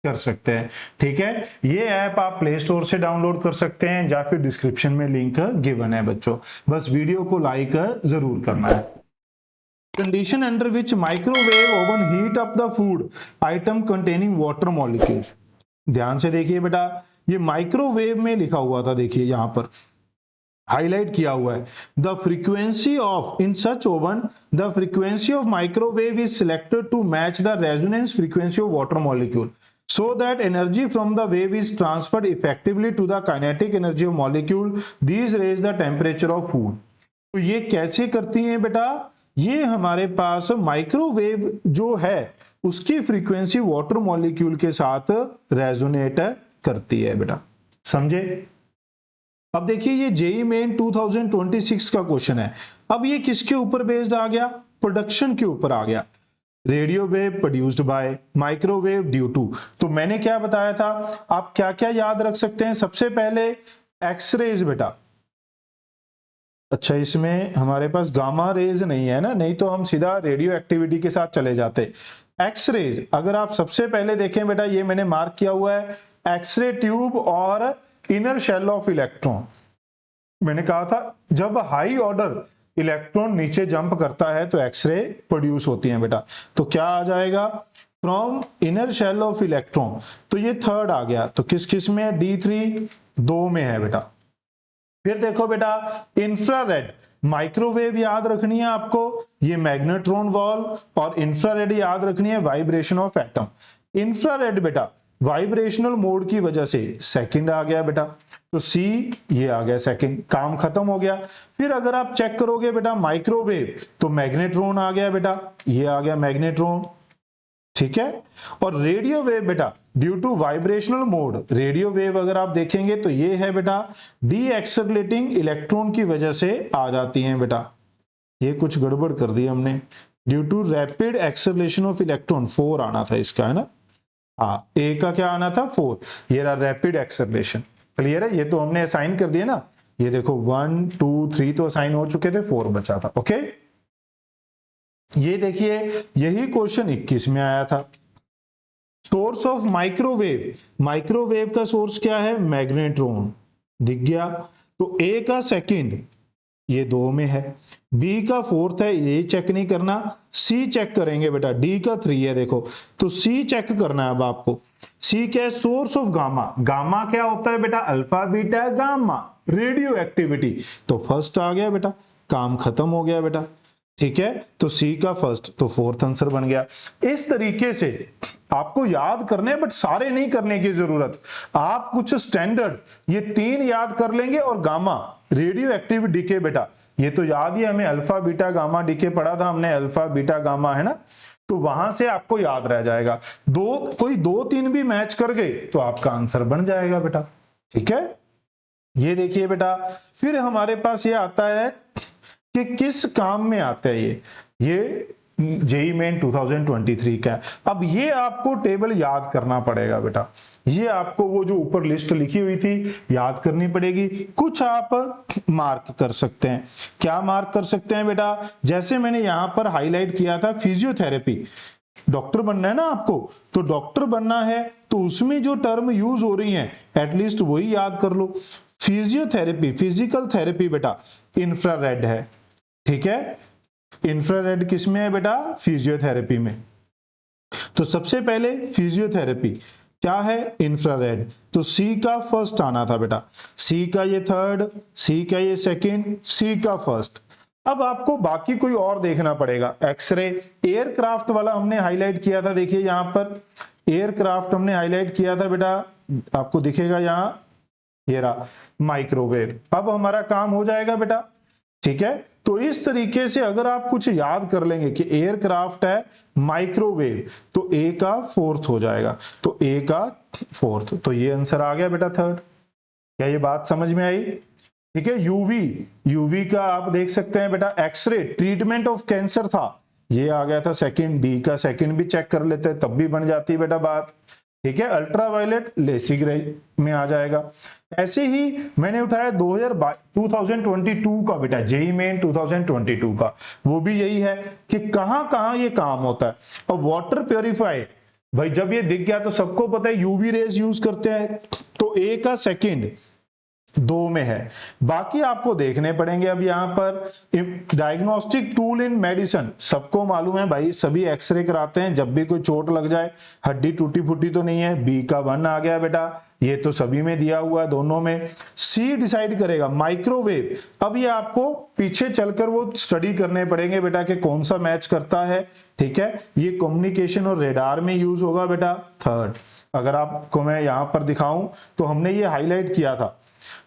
Speaker 1: कर सकते हैं। ठीक है, ये ऐप आप प्ले स्टोर से डाउनलोड कर सकते हैं या फिर डिस्क्रिप्शन में लिंक गिवन है बच्चों। बस वीडियो को लाइक जरूर करना है। Condition under which microwave oven heat up the food item containing water molecules। ध्यान से देखिए बेटा, ये माइक्रोवेव में लिखा हुआ था, देखिए यहां पर हाईलाइट किया हुआ है। The frequency of in such oven the frequency of microwave is selected to match the resonance frequency of water molecule so that energy from the wave is transferred effectively to the kinetic energy of molecule। These raise the temperature of food। तो ये कैसे करती हैं बेटा, ये हमारे पास microwave जो है उसकी फ्रीक्वेंसी वाटर मॉलिक्यूल के साथ रेजोनेट करती है बेटा, समझे। अब देखिए ये जेईई मेन 2026 का क्वेश्चन है। अब ये किसके ऊपर बेस्ड आ गया, प्रोडक्शन के ऊपर आ गया। Radio wave produced by, microwave due to. तो मैंने क्या बताया था, आप क्या क्या याद रख सकते हैं। सबसे पहले एक्सरेज बेटा, अच्छा इसमें हमारे पास गामा रेज नहीं है ना, नहीं तो हम सीधा रेडियो एक्टिविटी के साथ चले जाते। एक्सरेज अगर आप सबसे पहले देखें बेटा, ये मैंने मार्क किया हुआ है, एक्सरे ट्यूब और इनर शेल ऑफ इलेक्ट्रॉन। मैंने कहा था जब हाई ऑर्डर इलेक्ट्रॉन नीचे जंप करता है तो एक्सरे प्रोड्यूस होती हैं बेटा। तो क्या आ जाएगा, from inner shell of electron. तो ये थर्ड आ गया, तो किस किस में है, D3 2 में है बेटा। फिर देखो बेटा इंफ्रारेड, माइक्रोवेव याद रखनी है आपको, ये मैग्नेट्रॉन वॉल, और इंफ्रारेड याद रखनी है वाइब्रेशन ऑफ एटम। इंफ्रारेड बेटा वाइब्रेशनल मोड की वजह से सेकंड आ गया बेटा, तो सी ये आ गया सेकंड, काम खत्म हो गया। फिर अगर आप चेक करोगे बेटा माइक्रोवेव, तो मैग्नेट्रॉन आ गया बेटा, ये आ गया मैग्नेट्रॉन, ठीक है। और रेडियो वेव बेटा due to vibrational mode, radio wave अगर आप देखेंगे तो ये है बेटा डी एक्सेलरेटिंग इलेक्ट्रॉन की वजह से आ जाती हैं बेटा। ये कुछ गड़बड़ कर दी हमने, due to rapid acceleration of electron 4 आना था इसका, है ना। हाँ, ए का क्या आना था 4, ये रहा रैपिड एक्सेलरेशन। क्लियर है, ये तो हमने असाइन कर दिया ना, ये देखो 1 2 3 तो असाइन हो चुके थे, 4 बचा था। ओके, ये देखिए यही क्वेश्चन 21 में आया था। सोर्स ऑफ माइक्रोवेव, माइक्रोवेव का सोर्स क्या है, मैग्नेट्रॉन, दिख गया। तो ए का सेकंड ये 2 में है, बी का 4th है, ये चेक नहीं करना, सी चेक करेंगे बेटा, डी का 3 है देखो, तो सी चेक करना है अब आपको। सी क्या है, सोर्स ऑफ गामा। गामा क्या होता है बेटा, alpha beta gamma, radio activity. तो फर्स्ट आ गया बेटा, काम खत्म हो गया बेटा, ठीक है। तो सी का फर्स्ट, तो 4th आंसर बन गया। इस तरीके से आपको याद करने, बट सारे नहीं करने की जरूरत, आप कुछ स्टैंडर्ड ये 3 याद कर लेंगे, और गामा रेडियो एक्टिव डीके बेटा ये तो याद ही, हमें अल्फा बीटा गामा डीके पढ़ा था हमने, अल्फा बीटा गामा, है ना। तो वहां से आपको याद रह जाएगा, कोई 2-3 भी मैच कर गए तो आपका आंसर बन जाएगा बेटा, ठीक है। ये देखिए बेटा, फिर हमारे पास ये आता है कि किस काम में आता है ये जेईई मेन 2023 का। अब ये आपको टेबल याद करना पड़ेगा बेटा, ये आपको वो जो ऊपर लिस्ट लिखी हुई थी याद करनी पड़ेगी। कुछ आप मार्क कर सकते हैं, क्या मार्क कर सकते हैं बेटा, जैसे मैंने यहां पर हाईलाइट किया था फिजियोथेरेपी। डॉक्टर बनना है ना आपको, तो डॉक्टर बनना है तो उसमें जो टर्म यूज हो रही है एटलीस्ट वही याद कर लो। फिजियोथेरेपी, फिजिकल थेरेपी बेटा इंफ्रारेड है, ठीक है। इंफ्रारेड किसमें है बेटा, फिजियोथेरेपी में। तो सबसे पहले फिजियोथेरेपी क्या है, इंफ्रारेड, तो सी का फर्स्ट आना था बेटा, सी का ये थर्ड, सी का ये सेकंड, सी का फर्स्ट। अब आपको बाकी कोई और देखना पड़ेगा। एक्सरे, एयरक्राफ्ट वाला हमने हाईलाइट किया था, देखिए यहां पर एयरक्राफ्ट हमने हाईलाइट किया था बेटा, आपको दिखेगा यहां, ये रहा माइक्रोवेव। अब हमारा काम हो जाएगा बेटा, ठीक है। तो इस तरीके से अगर आप कुछ याद कर लेंगे कि एयरक्राफ्ट है, माइक्रोवेव, तो ए का 4th हो जाएगा, तो ए का 4th, तो ये आंसर आ गया बेटा थर्ड। क्या ये बात समझ में आई? ठीक है। यूवी का आप देख सकते हैं बेटा, एक्सरे ट्रीटमेंट ऑफ कैंसर था, ये आ गया था सेकंड। डी का सेकंड भी चेक कर लेते हैं तब भी बन जाती है बेटा बात। ठीक है, अल्ट्रावायलेट लेसिक रे में आ जाएगा। ऐसे ही मैंने उठाया 2022 का बेटा, जेई मेन 2022 का, वो भी यही है कि कहां कहां ये काम होता है। और वाटर प्योरीफाई, भाई जब ये दिख गया तो सबको पता है यूवी रेज यूज करते हैं, तो ए का सेकंड 2 में है। बाकी आपको देखने पड़ेंगे। अब यहां पर डायग्नोस्टिक टूल इन मेडिसिन, सबको मालूम है भाई, सभी एक्सरे कराते हैं जब भी कोई चोट लग जाए, हड्डी टूटी फूटी तो नहीं है, बी का 1 आ गया बेटा, ये तो सभी में दिया हुआ है दोनों में। सी डिसाइड करेगा माइक्रोवेव, अब ये आपको पीछे चलकर वो स्टडी करने पड़ेंगे बेटा कि कौन सा मैच करता है। ठीक है, ये कम्युनिकेशन और रेडार में यूज होगा बेटा। थर्ड, अगर आपको मैं यहां पर दिखाऊं तो हमने ये हाईलाइट किया था,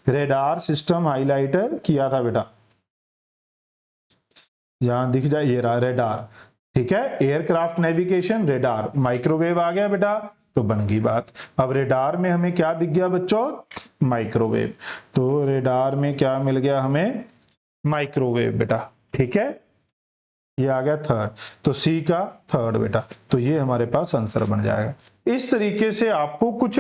Speaker 1: रेडार सिस्टम हाईलाइट किया था बेटा, यहां दिख जाए ये रहा रेडार। ठीक है, एयरक्राफ्ट नेविगेशन रेडार, माइक्रोवेव आ गया बेटा, तो बन गई बात। अब रेडार में हमें क्या दिख गया बच्चों, माइक्रोवेव, तो रेडार में क्या मिल गया हमें, माइक्रोवेव बेटा। ठीक है, ये आ गया थर्ड, तो सी का थर्ड बेटा, तो ये हमारे पास आंसर बन जाएगा। इस तरीके से आपको कुछ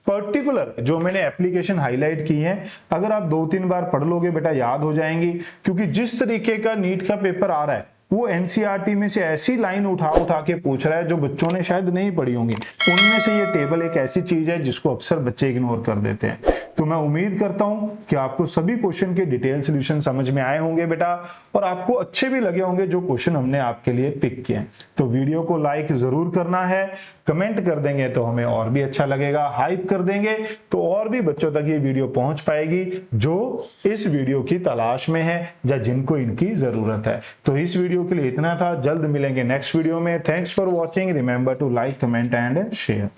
Speaker 1: पर्टिकुलर जो मैंने एप्लीकेशन हाईलाइट की हैं, अगर आप 2-3 बार पढ़ लोगे बेटा याद हो जाएंगी। क्योंकि जिस तरीके का नीट का पेपर आ रहा है वो एनसीईआरटी में से ऐसी लाइन उठा उठा के पूछ रहा है जो बच्चों ने शायद नहीं पढ़ी होंगी। उनमें से ये टेबल एक ऐसी चीज है जिसको अक्सर बच्चे इग्नोर कर देते हैं। तो मैं उम्मीद करता हूं कि आपको सभी क्वेश्चन के डिटेल सॉल्यूशन समझ में आए होंगे बेटा, और आपको अच्छे भी लगे होंगे जो क्वेश्चन हमने आपके लिए पिक किए। तो वीडियो को लाइक जरूर करना है, कमेंट कर देंगे तो हमें और भी अच्छा लगेगा, हाइप कर देंगे तो और भी बच्चों तक ये वीडियो पहुंच पाएगी जो इस वीडियो की तलाश में है या जिनको इनकी जरूरत है। तो इस वीडियो के लिए इतना था, जल्द मिलेंगे नेक्स्ट वीडियो में। Thanks for watching, remember to like, comment and share.